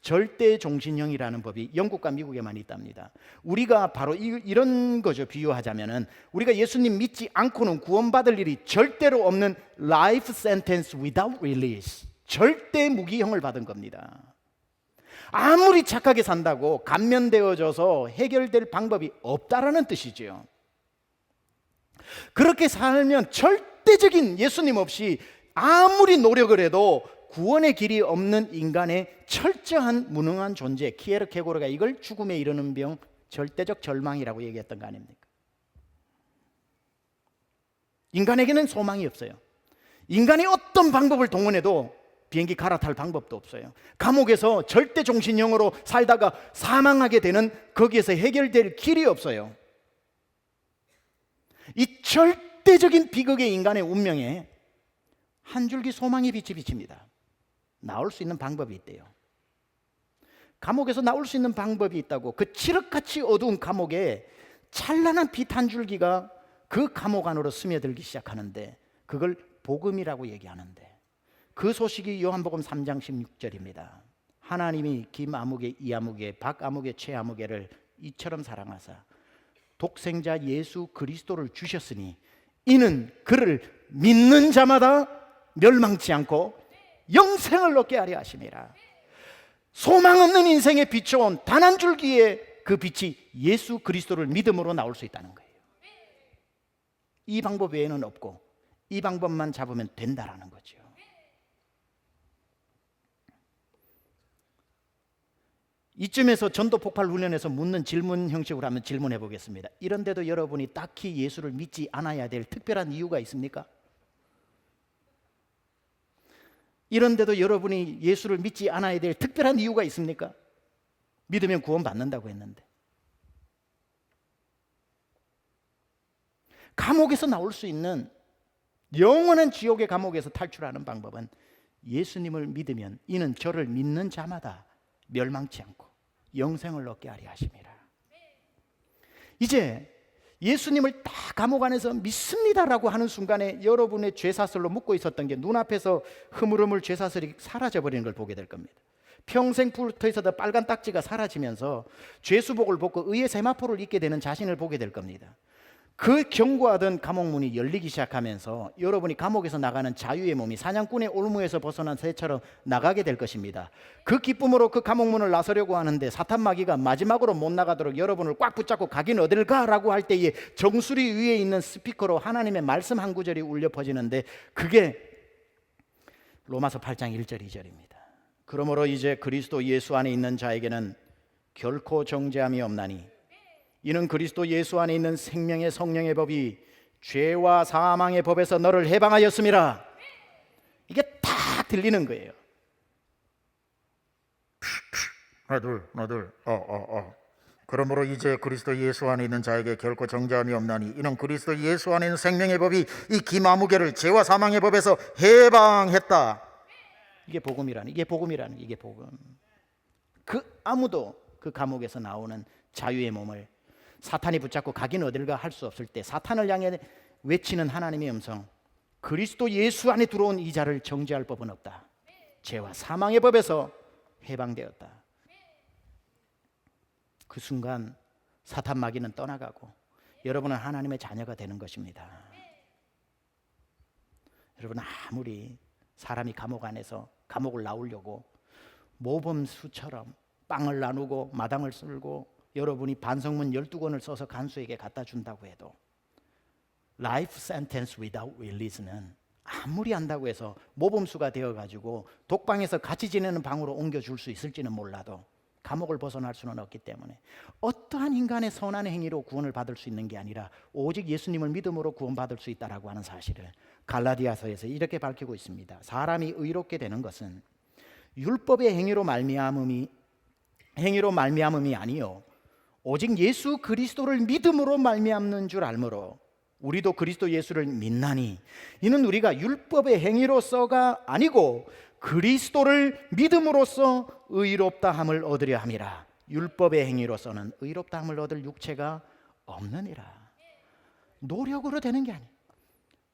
절대 종신형이라는 법이 영국과 미국에만 있답니다. 우리가 바로 이런 거죠. 비유하자면은 우리가 예수님 믿지 않고는 구원받을 일이 절대로 없는 life sentence without release. 절대 무기형을 받은 겁니다. 아무리 착하게 산다고 감면되어져서 해결될 방법이 없다라는 뜻이죠. 그렇게 살면 절대적인 예수님 없이 아무리 노력을 해도 구원의 길이 없는 인간의 철저한 무능한 존재, 키에르케고르가 이걸 죽음에 이르는 병, 절대적 절망이라고 얘기했던 거 아닙니까? 인간에게는 소망이 없어요. 인간이 어떤 방법을 동원해도 비행기 갈아탈 방법도 없어요. 감옥에서 절대 종신형으로 살다가 사망하게 되는 거기에서 해결될 길이 없어요. 이 절대적인 비극의 인간의 운명에 한 줄기 소망의 빛이 비칩니다. 나올 수 있는 방법이 있대요. 감옥에서 나올 수 있는 방법이 있다고. 그 칠흑같이 어두운 감옥에 찬란한 빛 한 줄기가 그 감옥 안으로 스며들기 시작하는데 그걸 복음이라고 얘기하는데 그 소식이 요한복음 3장 16절입니다. 하나님이 김아무개, 이아무개, 박아무개, 최아무개를 이처럼 사랑하사 독생자 예수 그리스도를 주셨으니 이는 그를 믿는 자마다 멸망치 않고 영생을 얻게 하려 하심이라. 소망 없는 인생에 비춰온 단 한 줄기의 그 빛이 예수 그리스도를 믿음으로 나올 수 있다는 거예요. 이 방법 외에는 없고 이 방법만 잡으면 된다라는 거죠. 이쯤에서 전도 폭발 훈련에서 묻는 질문 형식으로 한번 질문해 보겠습니다. 이런데도 여러분이 딱히 예수를 믿지 않아야 될 특별한 이유가 있습니까? 이런데도 여러분이 예수를 믿지 않아야 될 특별한 이유가 있습니까? 믿으면 구원 받는다고 했는데. 감옥에서 나올 수 있는 영원한 지옥의 감옥에서 탈출하는 방법은 예수님을 믿으면 이는 저를 믿는 자마다 멸망치 않고 영생을 얻게 하려 하심이라. 이제 예수님을 다 감옥 안에서 믿습니다라고 하는 순간에 여러분의 죄사슬로 묻고 있었던 게 눈앞에서 흐물흐물 죄사슬이 사라져버리는 걸 보게 될 겁니다. 평생 붙어 있었던 빨간 딱지가 사라지면서 죄수복을 벗고 의의 세마포를 입게 되는 자신을 보게 될 겁니다. 그 견고하던 감옥문이 열리기 시작하면서 여러분이 감옥에서 나가는 자유의 몸이 사냥꾼의 올무에서 벗어난 새처럼 나가게 될 것입니다. 그 기쁨으로 그 감옥문을 나서려고 하는데 사탄 마귀가 마지막으로 못 나가도록 여러분을 꽉 붙잡고 가긴 어딜 가라고 할 때에 정수리 위에 있는 스피커로 하나님의 말씀 한 구절이 울려 퍼지는데 그게 로마서 8장 1절 2절입니다. 그러므로 이제 그리스도 예수 안에 있는 자에게는 결코 정죄함이 없나니 이는 그리스도 예수 안에 있는 생명의 성령의 법이 죄와 사망의 법에서 너를 해방하였음이라. 이게 딱 들리는 거예요. 하나 둘 그러므로 이제 그리스도 예수 안에 있는 자에게 결코 정죄함이 없나니 이는 그리스도 예수 안에 있는 생명의 법이 이 기마무개를 죄와 사망의 법에서 해방했다. 이게 복음. 그 아무도 그 감옥에서 나오는 자유의 몸을 사탄이 붙잡고 가긴 어딜가 할 수 없을 때 사탄을 향해 외치는 하나님의 음성, 그리스도 예수 안에 들어온 이 자를 정죄할 법은 없다. 죄와 사망의 법에서 해방되었다. 그 순간 사탄 마귀는 떠나가고 여러분은 하나님의 자녀가 되는 것입니다. 여러분, 아무리 사람이 감옥 안에서 감옥을 나오려고 모범수처럼 빵을 나누고 마당을 쓸고 여러분이 반성문 12권을 써서 간수에게 갖다 준다고 해도 Life sentence without release는 아무리 한다고 해서 모범수가 되어가지고 독방에서 같이 지내는 방으로 옮겨줄 수 있을지는 몰라도 감옥을 벗어날 수는 없기 때문에 어떠한 인간의 선한 행위로 구원을 받을 수 있는 게 아니라 오직 예수님을 믿음으로 구원받을 수 있다라고 하는 사실을 갈라디아서에서 이렇게 밝히고 있습니다. 사람이 의롭게 되는 것은 율법의 행위로 말미암음이 아니요 오직 예수 그리스도를 믿음으로 말미암는 줄 알므로 우리도 그리스도 예수를 믿나니 이는 우리가 율법의 행위로서가 아니고 그리스도를 믿음으로써 의롭다 함을 얻으려 함이라. 율법의 행위로서는 의롭다 함을 얻을 육체가 없느니라. 노력으로 되는 게 아니에요.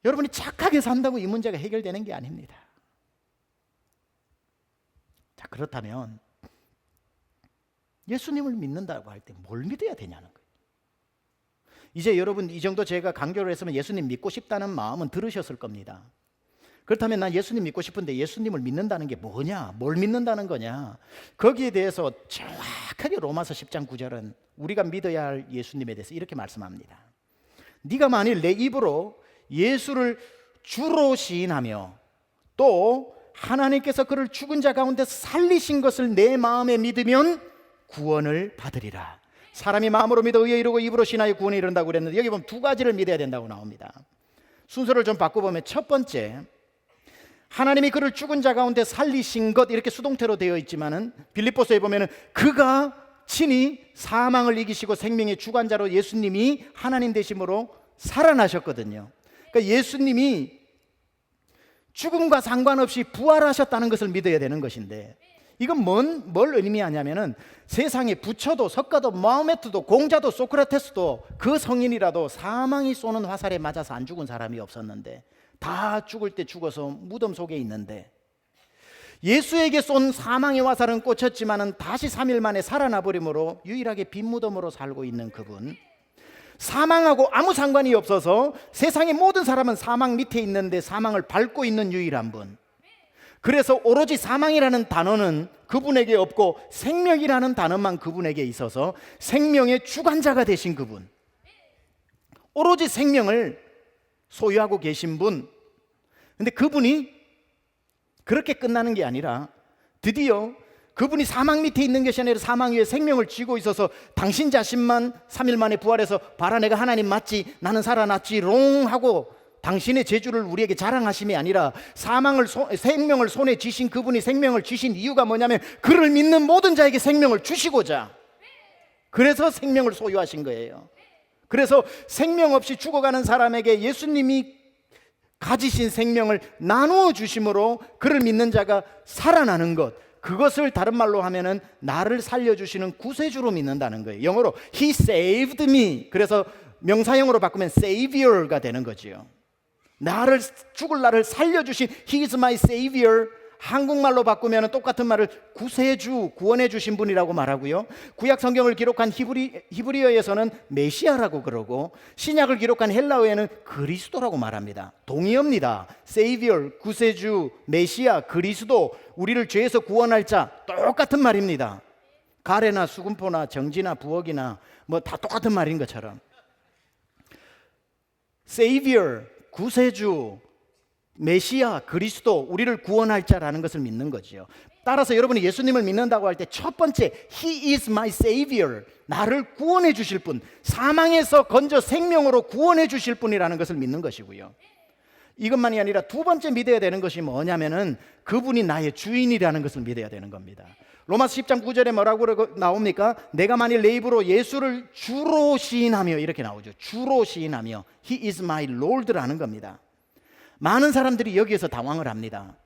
여러분이 착하게 산다고 이 문제가 해결되는 게 아닙니다. 자, 그렇다면 예수님을 믿는다고 할 때 뭘 믿어야 되냐는 거예요. 이제 여러분 이 정도 제가 강조를 했으면 예수님 믿고 싶다는 마음은 들으셨을 겁니다. 그렇다면 난 예수님 믿고 싶은데 예수님을 믿는다는 게 뭐냐? 뭘 믿는다는 거냐? 거기에 대해서 정확하게 로마서 10장 9절은 우리가 믿어야 할 예수님에 대해서 이렇게 말씀합니다. 네가 만일 내 입으로 예수를 주로 시인하며 또 하나님께서 그를 죽은 자 가운데서 살리신 것을 내 마음에 믿으면 구원을 받으리라. 사람이 마음으로 믿어 의에 이르고 입으로 신하여 구원에 이른다고 그랬는데 여기 보면 두 가지를 믿어야 된다고 나옵니다. 순서를 좀 바꿔보면 첫 번째, 하나님이 그를 죽은 자 가운데 살리신 것 이렇게 수동태로 되어 있지만은 빌립보서에 보면은 그가 친히 사망을 이기시고 생명의 주관자로 예수님이 하나님 되심으로 살아나셨거든요. 그러니까 예수님이 죽음과 상관없이 부활하셨다는 것을 믿어야 되는 것인데 이건 뭘 의미하냐면은 세상에 부처도 석가도 마호메트도 공자도 소크라테스도 그 성인이라도 사망이 쏘는 화살에 맞아서 안 죽은 사람이 없었는데 다 죽을 때 죽어서 무덤 속에 있는데 예수에게 쏜 사망의 화살은 꽂혔지만은 다시 3일 만에 살아나 버림으로 유일하게 빈 무덤으로 살고 있는 그분, 사망하고 아무 상관이 없어서 세상의 모든 사람은 사망 밑에 있는데 사망을 밟고 있는 유일한 분, 그래서 오로지 사망이라는 단어는 그분에게 없고 생명이라는 단어만 그분에게 있어서 생명의 주관자가 되신 그분, 오로지 생명을 소유하고 계신 분. 근데 그분이 그렇게 끝나는 게 아니라 드디어 그분이 사망 밑에 있는 것이 아니라 사망 위에 생명을 쥐고 있어서 당신 자신만 3일 만에 부활해서 봐라 내가 하나님 맞지, 나는 살아났지 롱 하고 당신의 재주를 우리에게 자랑하심이 아니라 생명을 손에 쥐신 그분이 생명을 쥐신 이유가 뭐냐면 그를 믿는 모든 자에게 생명을 주시고자, 그래서 생명을 소유하신 거예요. 그래서 생명 없이 죽어가는 사람에게 예수님이 가지신 생명을 나누어 주심으로 그를 믿는 자가 살아나는 것, 그것을 다른 말로 하면은 나를 살려주시는 구세주로 믿는다는 거예요. 영어로 He saved me. 그래서 명사형으로 바꾸면 Savior가 되는 거지요. 죽을 나를 살려주신 He is my Savior. 한국말로 바꾸면 똑같은 말을 구세주, 구원해 주신 분이라고 말하고요. 구약 성경을 기록한 히브리어에서는 메시아라고 그러고 신약을 기록한 헬라어에는 그리스도라고 말합니다. 동의어입니다. Savior, 구세주, 메시아, 그리스도, 우리를 죄에서 구원할 자, 똑같은 말입니다. 가래나 수금포나 정지나 부엌이나 뭐 다 똑같은 말인 것처럼 Savior, 구세주, 메시아, 그리스도, 우리를 구원할 자라는 것을 믿는 거죠. 따라서 여러분이 예수님을 믿는다고 할 때 첫 번째, He is my Savior, 나를 구원해 주실 분, 사망에서 건져 생명으로 구원해 주실 분이라는 것을 믿는 것이고요. 이것만이 아니라 두 번째 믿어야 되는 것이 뭐냐면은 그분이 나의 주인이라는 것을 믿어야 되는 겁니다. 로마서 10장 9절에 뭐라고 나옵니까? 내가 만일 내 입으로 예수를 주로 시인하며, 이렇게 나오죠. 주로 시인하며 He is my Lord라는 겁니다. 많은 사람들이 여기에서 당황을 합니다.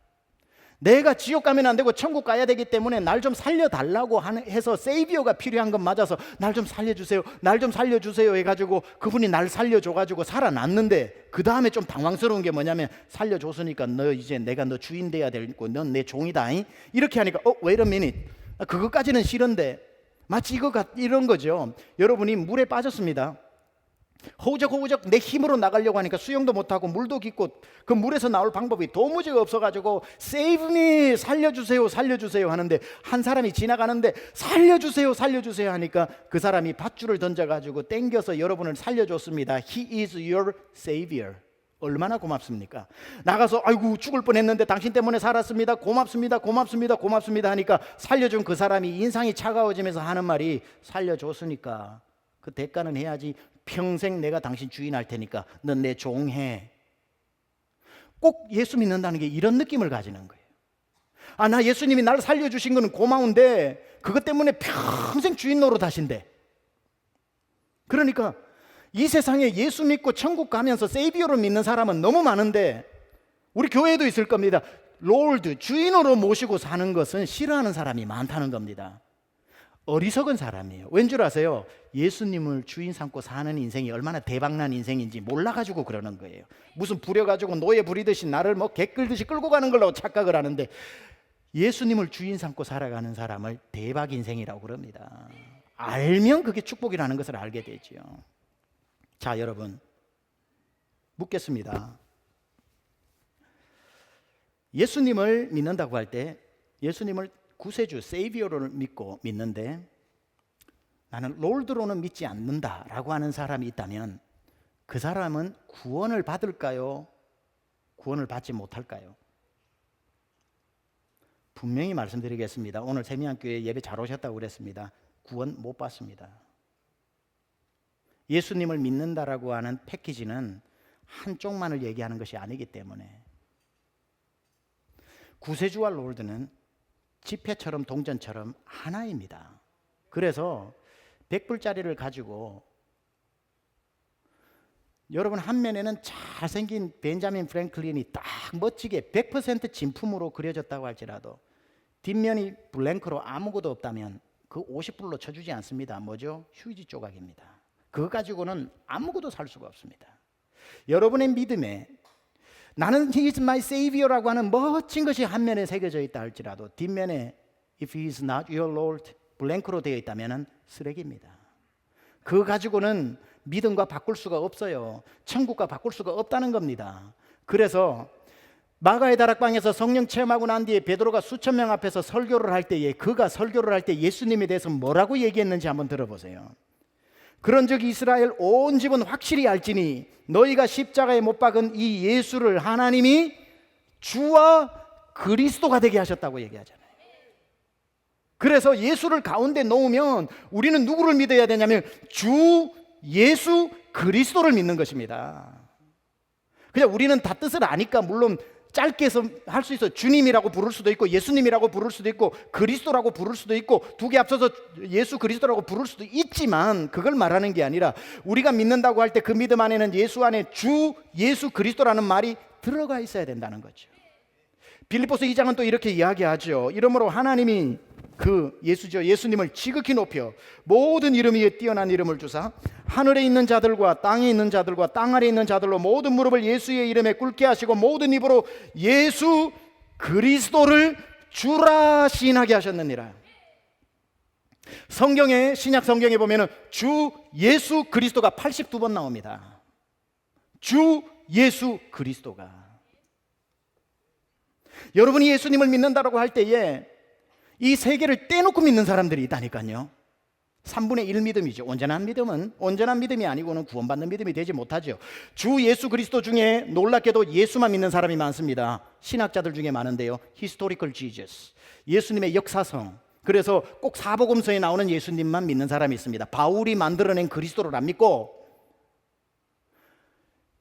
내가 지옥 가면 안 되고 천국 가야 되기 때문에 날 좀 살려달라고 해서 세이비어가 필요한 건 맞아서 날 좀 살려주세요, 날 좀 살려주세요 해가지고 그분이 날 살려줘가지고 살아났는데 그 다음에 좀 당황스러운 게 뭐냐면 살려줬으니까 너 이제 내가 너 주인 돼야 되고 넌 내 종이다, 이렇게 하니까 wait a minute, 그것까지는 싫은데, 마치 이런 거죠. 여러분이 물에 빠졌습니다. 허우적허우적 내 힘으로 나가려고 하니까 수영도 못하고 물도 깊고 그 물에서 나올 방법이 도무지 없어가지고 Save me, 살려주세요, 살려주세요 하는데 한 사람이 지나가는데 살려주세요, 살려주세요 하니까 그 사람이 밧줄을 던져가지고 땡겨서 여러분을 살려줬습니다. He is your Savior. 얼마나 고맙습니까? 나가서 아이고 죽을 뻔했는데 당신 때문에 살았습니다, 고맙습니다, 고맙습니다, 고맙습니다 하니까 살려준 그 사람이 인상이 차가워지면서 하는 말이 살려줬으니까 그 대가는 해야지, 평생 내가 당신 주인 할 테니까 넌 내 종해. 꼭 예수 믿는다는 게 이런 느낌을 가지는 거예요. 나 예수님이 나를 살려주신 거는 고마운데 그것 때문에 평생 주인 노릇 하신대. 그러니까 이 세상에 예수 믿고 천국 가면서 세이비어를 믿는 사람은 너무 많은데 우리 교회에도 있을 겁니다. 롤드, 주인으로 모시고 사는 것은 싫어하는 사람이 많다는 겁니다. 어리석은 사람이에요. 왠 줄 아세요? 예수님을 주인 삼고 사는 인생이 얼마나 대박난 인생인지 몰라가지고 그러는 거예요. 무슨 부려가지고 노예 부리듯이 나를 뭐 개 끌듯이 끌고 가는 걸로 착각을 하는데 예수님을 주인 삼고 살아가는 사람을 대박 인생이라고 그럽니다. 알면 그게 축복이라는 것을 알게 되죠. 자, 여러분 묻겠습니다. 예수님을 믿는다고 할 때 예수님을 구세주, 세이비어를 믿는데 나는 롤드로는 믿지 않는다라고 하는 사람이 있다면 그 사람은 구원을 받을까요? 구원을 받지 못할까요? 분명히 말씀드리겠습니다. 오늘 세미안교회 예배 잘 오셨다고 그랬습니다. 구원 못 받습니다. 예수님을 믿는다라고 하는 패키지는 한쪽만을 얘기하는 것이 아니기 때문에 구세주와 롤드는 지폐처럼 동전처럼 하나입니다. 그래서 100불짜리를 가지고 여러분 한 면에는 잘생긴 벤자민 프랭클린이 딱 멋지게 100% 진품으로 그려졌다고 할지라도 뒷면이 블랭크로 아무것도 없다면 그 50불로 쳐주지 않습니다. 뭐죠? 휴지 조각입니다. 그거 가지고는 아무것도 살 수가 없습니다. 여러분의 믿음에 나는 He is my Savior라고 하는 멋진 것이 한 면에 새겨져 있다 할지라도 뒷면에 If He is not your Lord 블랭크로 되어 있다면 쓰레기입니다. 그거 가지고는 믿음과 바꿀 수가 없어요. 천국과 바꿀 수가 없다는 겁니다. 그래서 마가의 다락방에서 성령 체험하고 난 뒤에 베드로가 수천 명 앞에서 설교를 할 때에 그가 설교를 할 때 예수님에 대해서 뭐라고 얘기했는지 한번 들어보세요. 그런즉 이스라엘 온 집은 확실히 알지니 너희가 십자가에 못 박은 이 예수를 하나님이 주와 그리스도가 되게 하셨다고 얘기하잖아요. 그래서 예수를 가운데 놓으면 우리는 누구를 믿어야 되냐면 주 예수 그리스도를 믿는 것입니다. 그냥 우리는 다 뜻을 아니까 물론 짧게 해서 할 수 있어요. 주님이라고 부를 수도 있고 예수님이라고 부를 수도 있고 그리스도라고 부를 수도 있고 두 개 앞서서 예수 그리스도라고 부를 수도 있지만 그걸 말하는 게 아니라 우리가 믿는다고 할 때 그 믿음 안에는 예수 안에 주 예수 그리스도라는 말이 들어가 있어야 된다는 거죠. 빌립보서 2장은 또 이렇게 이야기하죠. 이러므로 하나님이 그 예수죠, 예수님을 지극히 높여 모든 이름 위에 뛰어난 이름을 주사 하늘에 있는 자들과 땅에 있는 자들과 땅 아래 있는 자들로 모든 무릎을 예수의 이름에 꿇게 하시고 모든 입으로 예수 그리스도를 주라 시인하게 하셨느니라. 성경에, 신약 성경에 보면은 주 예수 그리스도가 82번 나옵니다. 주 예수 그리스도가. 여러분이 예수님을 믿는다고 할 때에 이 세 개를 떼놓고 믿는 사람들이 있다니까요. 3분의 1 믿음이죠. 온전한 믿음이 아니고는 구원받는 믿음이 되지 못하죠. 주 예수 그리스도 중에 놀랍게도 예수만 믿는 사람이 많습니다. 신학자들 중에 많은데요. Historical Jesus, 예수님의 역사성. 그래서 꼭 사복음서에 나오는 예수님만 믿는 사람이 있습니다. 바울이 만들어낸 그리스도를 안 믿고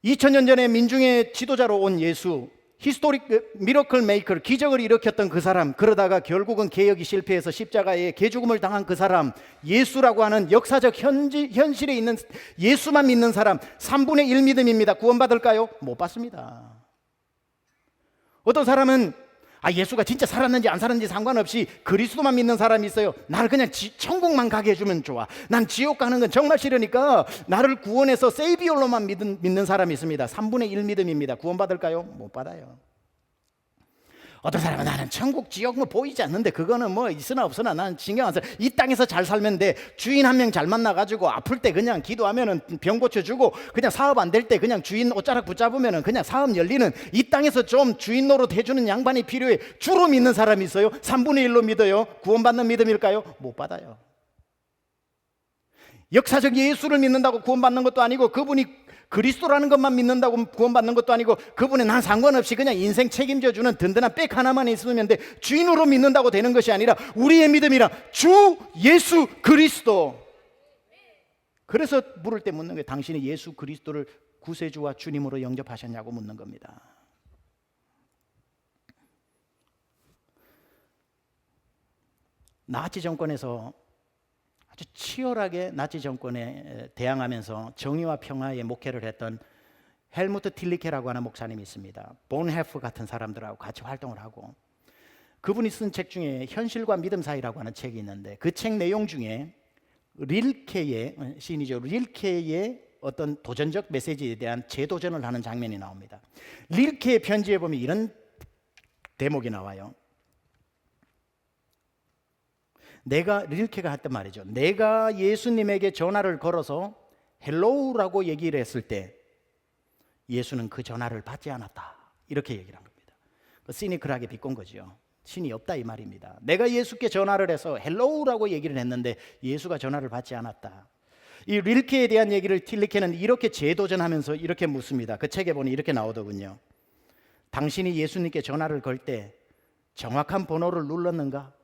2000년 전에 민중의 지도자로 온 예수, 히스토릭 미러클 메이커, 기적을 일으켰던 그 사람, 그러다가 결국은 개혁이 실패해서 십자가에 개죽음을 당한 그 사람, 예수라고 하는 역사적 현실에 있는 예수만 믿는 사람, 3분의 1 믿음입니다. 구원받을까요? 못 받습니다. 어떤 사람은 예수가 진짜 살았는지 안 살았는지 상관없이 그리스도만 믿는 사람이 있어요. 나를 그냥 천국만 가게 해주면 좋아. 난 지옥 가는 건 정말 싫으니까 나를 구원해서 세이비올로만 믿는 사람이 있습니다. 3분의 1 믿음입니다. 구원받을까요? 못 받아요. 어떤 사람은 나는 천국 지옥 뭐 보이지 않는데 그거는 뭐 있으나 없으나 나는 신경 안 써. 이 땅에서 잘 살면 돼. 주인 한 명 잘 만나가지고 아플 때 그냥 기도하면은 병 고쳐주고, 그냥 사업 안 될 때 그냥 주인 옷자락 붙잡으면은 그냥 사업 열리는, 이 땅에서 좀 주인 노릇 해주는 양반이 필요해. 주로 믿는 사람이 있어요. 3분의 1로 믿어요. 구원받는 믿음일까요? 못 받아요. 역사적 예수를 믿는다고 구원받는 것도 아니고, 그분이 그리스도라는 것만 믿는다고 구원받는 것도 아니고, 그분은 난 상관없이 그냥 인생 책임져주는 든든한 백 하나만 있으면 돼, 주인으로 믿는다고 되는 것이 아니라 우리의 믿음이란 주 예수 그리스도. 그래서 물을 때 묻는 거예요. 당신이 예수 그리스도를 구세주와 주님으로 영접하셨냐고 묻는 겁니다. 나치 정권에서 아주 치열하게 나치 정권에 대항하면서 정의와 평화의 목회를 했던 헬무트 틸리케라고 하는 목사님이 있습니다. 본헤프 같은 사람들하고 같이 활동을 하고, 그분이 쓴 책 중에 현실과 믿음 사이라고 하는 책이 있는데, 그 책 내용 중에 릴케의 시인이죠. 릴케의 어떤 도전적 메시지에 대한 재도전을 하는 장면이 나옵니다. 릴케의 편지에 보면 이런 대목이 나와요. 릴케가 했단 말이죠. 내가 예수님에게 전화를 걸어서 헬로우라고 얘기를 했을 때 예수는 그 전화를 받지 않았다, 이렇게 얘기를 한 겁니다. 시니컬하게 비꼰 거죠. 신이 없다 이 말입니다. 내가 예수께 전화를 해서 헬로우라고 얘기를 했는데 예수가 전화를 받지 않았다. 이 릴케에 대한 얘기를 틸리케는 이렇게 재도전하면서 이렇게 묻습니다. 그 책에 보니 이렇게 나오더군요. 당신이 예수님께 전화를 걸 때 정확한 번호를 눌렀는가?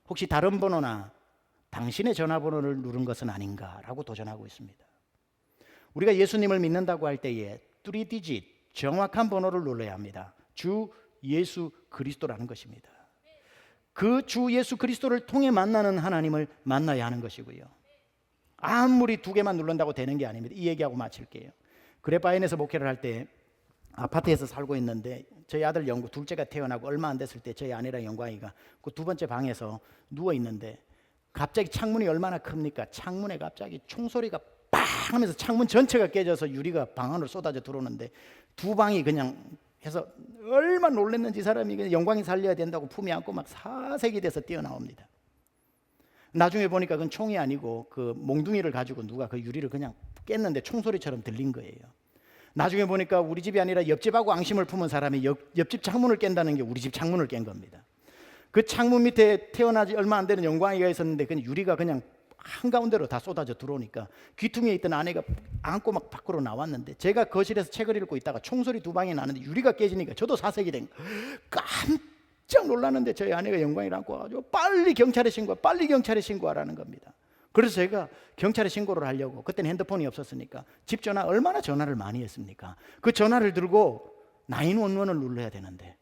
혹시 다른 번호나 당신의 전화번호를 누른 것은 아닌가라고 도전하고 있습니다. 우리가 예수님을 믿는다고 할 때에 3디짓 정확한 번호를 눌러야 합니다. 주 예수 그리스도라는 것입니다. 그 주 예수 그리스도를 통해 만나는 하나님을 만나야 하는 것이고요. 아무리 2개만 누른다고 되는 게 아닙니다. 이 얘기하고 마칠게요. 그레파인에서 목회를 할 때 아파트에서 살고 있는데, 저희 아들 영구, 둘째가 태어나고 얼마 안 됐을 때 저희 아내랑 영광이가 그 2번째 방에서 누워 있는데 갑자기 창문이 얼마나 큽니까? 창문에 갑자기 총소리가 빵 하면서 창문 전체가 깨져서 유리가 방 안으로 쏟아져 들어오는데, 2방이 그냥 해서 얼마나 놀랐는지 사람이 그냥 영광이 살려야 된다고 품에 안고 막 사색이 돼서 뛰어나옵니다. 나중에 보니까 그건 총이 아니고 그 몽둥이를 가지고 누가 그 유리를 그냥 깼는데 총소리처럼 들린 거예요. 나중에 보니까 우리 집이 아니라 옆집하고 앙심을 품은 사람이 옆집 창문을 깬다는 게 우리 집 창문을 깬 겁니다. 그 창문 밑에 태어나지 얼마 안 되는 영광이가 있었는데 그 유리가 그냥 한가운데로 다 쏟아져 들어오니까 귀퉁이에 있던 아내가 안고 막 밖으로 나왔는데, 제가 거실에서 책을 읽고 있다가 총소리 2방이 나는데 유리가 깨지니까 저도 사색이 된 거예요. 깜짝 놀랐는데 저희 아내가 영광이를 안고 와가지고 빨리 경찰에 신고하라는 겁니다. 그래서 제가 경찰에 신고를 하려고, 그때는 핸드폰이 없었으니까 집 전화 얼마나 전화를 많이 했습니까? 그 전화를 들고 911을 눌러야 되는데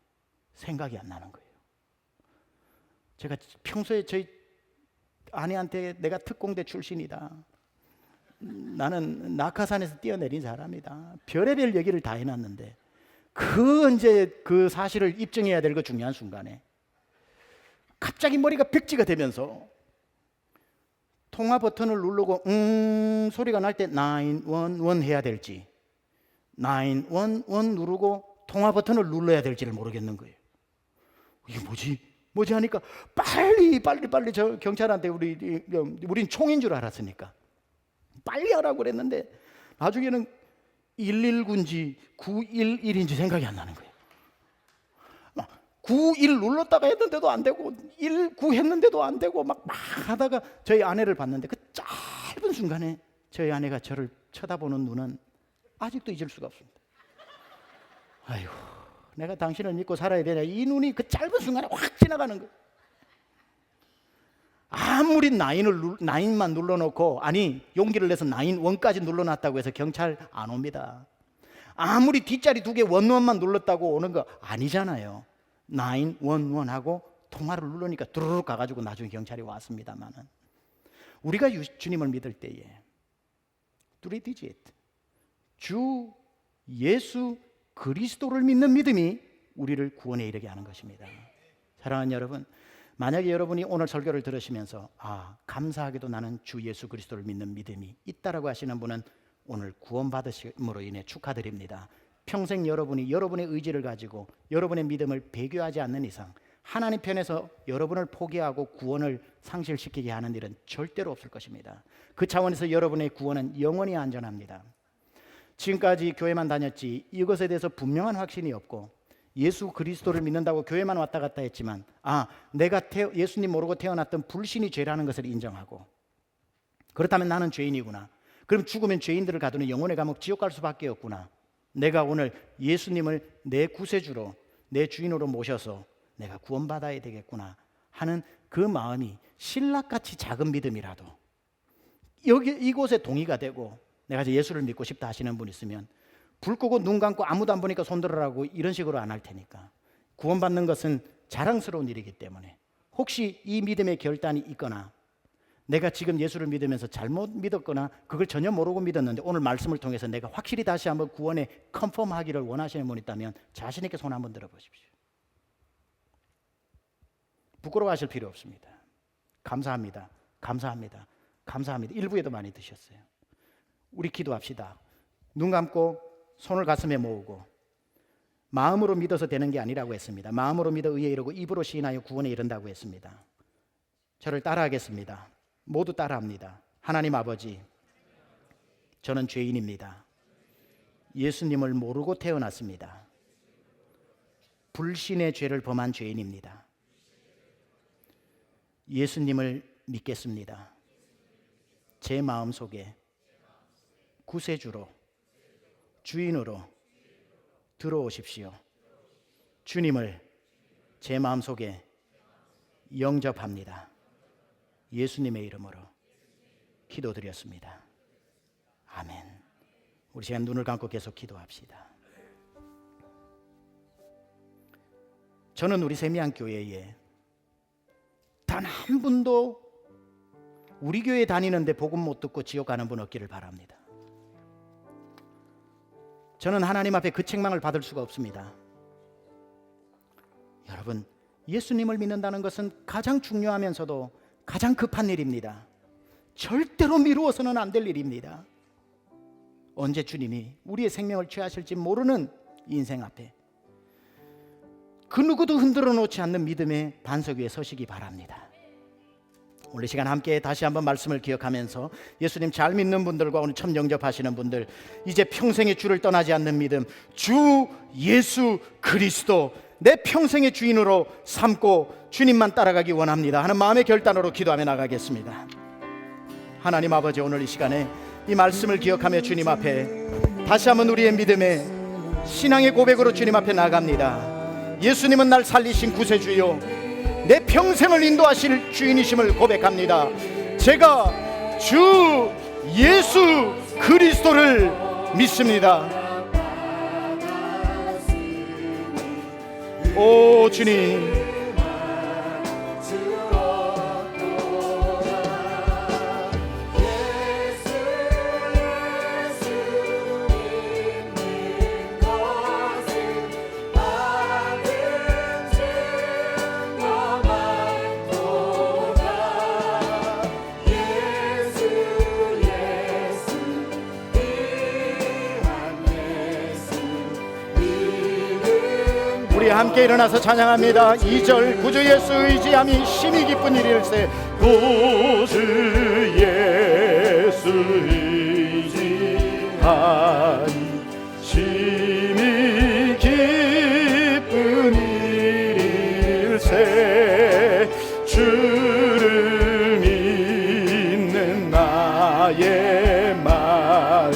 생각이 안 나는 거예요. 제가 평소에 저희 아내한테 내가 특공대 출신이다, 나는 낙하산에서 뛰어내린 사람이다, 별의별 얘기를 다 해놨는데 이제 그 사실을 입증해야 될 그 중요한 순간에 갑자기 머리가 백지가 되면서 통화 버튼을 누르고 소리가 날 때 911 해야 될지, 911 누르고 통화 버튼을 눌러야 될지를 모르겠는 거예요. 이게 뭐지 하니까 빨리 저 경찰한테 우린 총인 줄 알았으니까 빨리 하라고 그랬는데 나중에는 119인지 911인지 생각이 안 나는 거예요. 91 눌렀다가 했는데도 안 되고 19 했는데도 안 되고 막 하다가 저희 아내를 봤는데 그 짧은 순간에 저희 아내가 저를 쳐다보는 눈은 아직도 잊을 수가 없습니다. 아이고, 내가 당신을 믿고 살아야 되냐, 이 눈이 그 짧은 순간에 확 지나가는 거예요. 아무리 9만 눌러놓고, 아니 용기를 내서 911까지 눌러놨다고 해서 경찰 안 옵니다. 아무리 뒷자리 2개 11만 눌렀다고 오는 거 아니잖아요. 911하고 통화를 누르니까 두루룩 가가지고 나중에 경찰이 왔습니다만은, 우리가 주님을 믿을 때에 3digit 주 예수 그리스도를 믿는 믿음이 우리를 구원에 이르게 하는 것입니다. 사랑하는 여러분, 만약에 여러분이 오늘 설교를 들으시면서 감사하게도 나는 주 예수 그리스도를 믿는 믿음이 있다라고 하시는 분은 오늘 구원받으심으로 인해 축하드립니다. 평생 여러분이 여러분의 의지를 가지고 여러분의 믿음을 배교하지 않는 이상 하나님 편에서 여러분을 포기하고 구원을 상실시키게 하는 일은 절대로 없을 것입니다. 그 차원에서 여러분의 구원은 영원히 안전합니다. 지금까지 교회만 다녔지 이것에 대해서 분명한 확신이 없고 예수 그리스도를 믿는다고 교회만 왔다 갔다 했지만 내가 예수님 모르고 태어났던 불신이 죄라는 것을 인정하고, 그렇다면 나는 죄인이구나, 그럼 죽으면 죄인들을 가두는 영혼의 감옥 지옥 갈 수밖에 없구나, 내가 오늘 예수님을 내 구세주로 내 주인으로 모셔서 내가 구원받아야 되겠구나 하는 그 마음이 신락같이 작은 믿음이라도 이곳에 동의가 되고, 내가 이제 예수를 믿고 싶다 하시는 분 있으면 불 끄고 눈 감고 아무도 안 보니까 손 들으라고 이런 식으로 안 할 테니까, 구원받는 것은 자랑스러운 일이기 때문에 혹시 이 믿음의 결단이 있거나 내가 지금 예수를 믿으면서 잘못 믿었거나 그걸 전혀 모르고 믿었는데 오늘 말씀을 통해서 내가 확실히 다시 한번 구원에 컨펌하기를 원하시는 분 있다면 자신 있게 손 한번 들어보십시오. 부끄러워하실 필요 없습니다. 감사합니다. 일부에도 많이 드셨어요. 우리 기도합시다. 눈 감고 손을 가슴에 모으고, 마음으로 믿어서 되는 게 아니라고 했습니다. 마음으로 믿어 의에 이르고 입으로 시인하여 구원에 이른다고 했습니다. 저를 따라하겠습니다. 모두 따라합니다. 하나님 아버지, 저는 죄인입니다. 예수님을 모르고 태어났습니다. 불신의 죄를 범한 죄인입니다. 예수님을 믿겠습니다. 제 마음속에 구세주로, 주인으로 들어오십시오. 주님을 제 마음속에 영접합니다. 예수님의 이름으로 기도드렸습니다. 아멘. 우리 시간 눈을 감고 계속 기도합시다. 저는 우리 세미안교회에 단 한 분도 우리 교회 다니는데 복음 못 듣고 지옥 가는 분 없기를 바랍니다. 저는 하나님 앞에 그 책망을 받을 수가 없습니다. 여러분, 예수님을 믿는다는 것은 가장 중요하면서도 가장 급한 일입니다. 절대로 미루어서는 안 될 일입니다. 언제 주님이 우리의 생명을 취하실지 모르는 인생 앞에 그 누구도 흔들어 놓지 않는 믿음의 반석 위에 서시기 바랍니다. 오늘 시간 함께 다시 한번 말씀을 기억하면서 예수님 잘 믿는 분들과 오늘 처음 영접하시는 분들, 이제 평생의 주를 떠나지 않는 믿음, 주 예수 그리스도 내 평생의 주인으로 삼고 주님만 따라가기 원합니다 하는 마음의 결단으로 기도하며 나가겠습니다. 하나님 아버지, 오늘 이 시간에 이 말씀을 기억하며 주님 앞에 다시 한번 우리의 믿음의 신앙의 고백으로 주님 앞에 나갑니다. 예수님은 날 살리신 구세주요, 내 평생을 인도하실 주인이심을 고백합니다. 제가 주 예수 그리스도를 믿습니다. 오 주님, 우리 함께 일어나서 찬양합니다. 2절 구주 예수 의지함이 심히 기쁜 일일세. 구주 예수 의지함이 심히 기쁜 일일세. 주를 믿는 나의 마음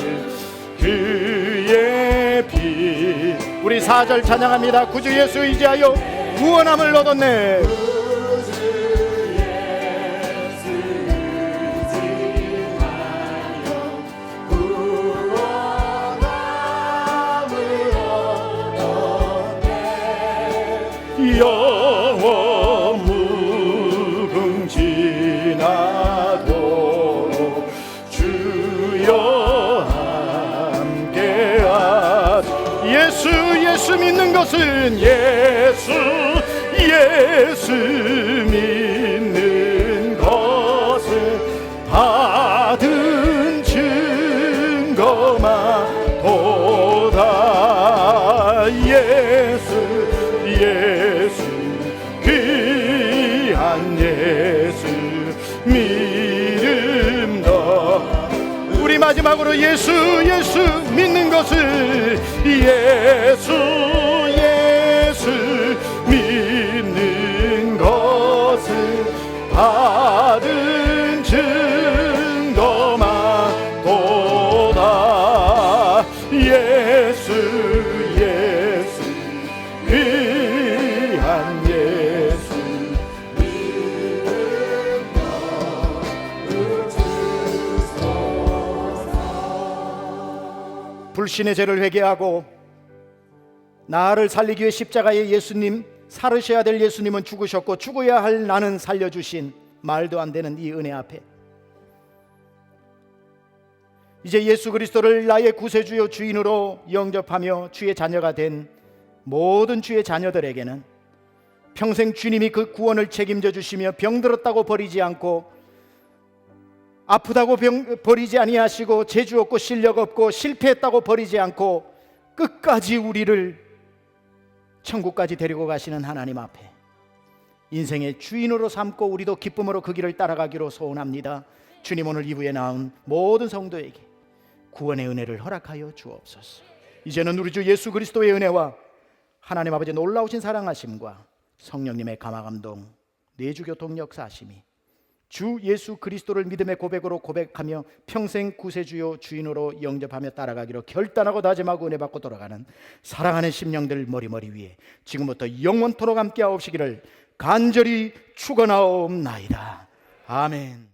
그의 피. 우리 4절 찬양합니다. 구주 예수 의지하여 구원함을 얻었네. 영원 무궁지나도록 주여 함께하. 예수 믿는 것은 예수 믿는 것은 받은 증거만 도다. 예수 귀한 예수 믿음 더. 우리 마지막으로 예수 믿는 것을 예수 믿는 것은 받은 증거만 도다. 예수 귀한 예수 믿음 더 주소서. 불신의 죄를 회개하고 나를 살리기 위해 십자가에 예수님, 살으셔야 될 예수님은 죽으셨고 죽어야 할 나는 살려주신 말도 안 되는 이 은혜 앞에 이제 예수 그리스도를 나의 구세주요 주인으로 영접하며 주의 자녀가 된 모든 주의 자녀들에게는 평생 주님이 그 구원을 책임져 주시며 병들었다고 버리지 않고 아프다고 버리지 아니하시고 재주 없고 실력 없고 실패했다고 버리지 않고 끝까지 우리를 천국까지 데리고 가시는 하나님 앞에 인생의 주인으로 삼고 우리도 기쁨으로 그 길을 따라가기로 소원합니다. 주님, 오늘 이후에 나온 모든 성도에게 구원의 은혜를 허락하여 주옵소서. 이제는 우리 주 예수 그리스도의 은혜와 하나님 아버지 놀라우신 사랑하심과 성령님의 감화감동 내주교통 역사하심이 주 예수 그리스도를 믿음의 고백으로 고백하며 평생 구세주요 주인으로 영접하며 따라가기로 결단하고 다짐하고 은혜 받고 돌아가는 사랑하는 심령들 머리머리 위에 지금부터 영원토록 함께 하옵시기를 간절히 축원하옵나이다. 아멘.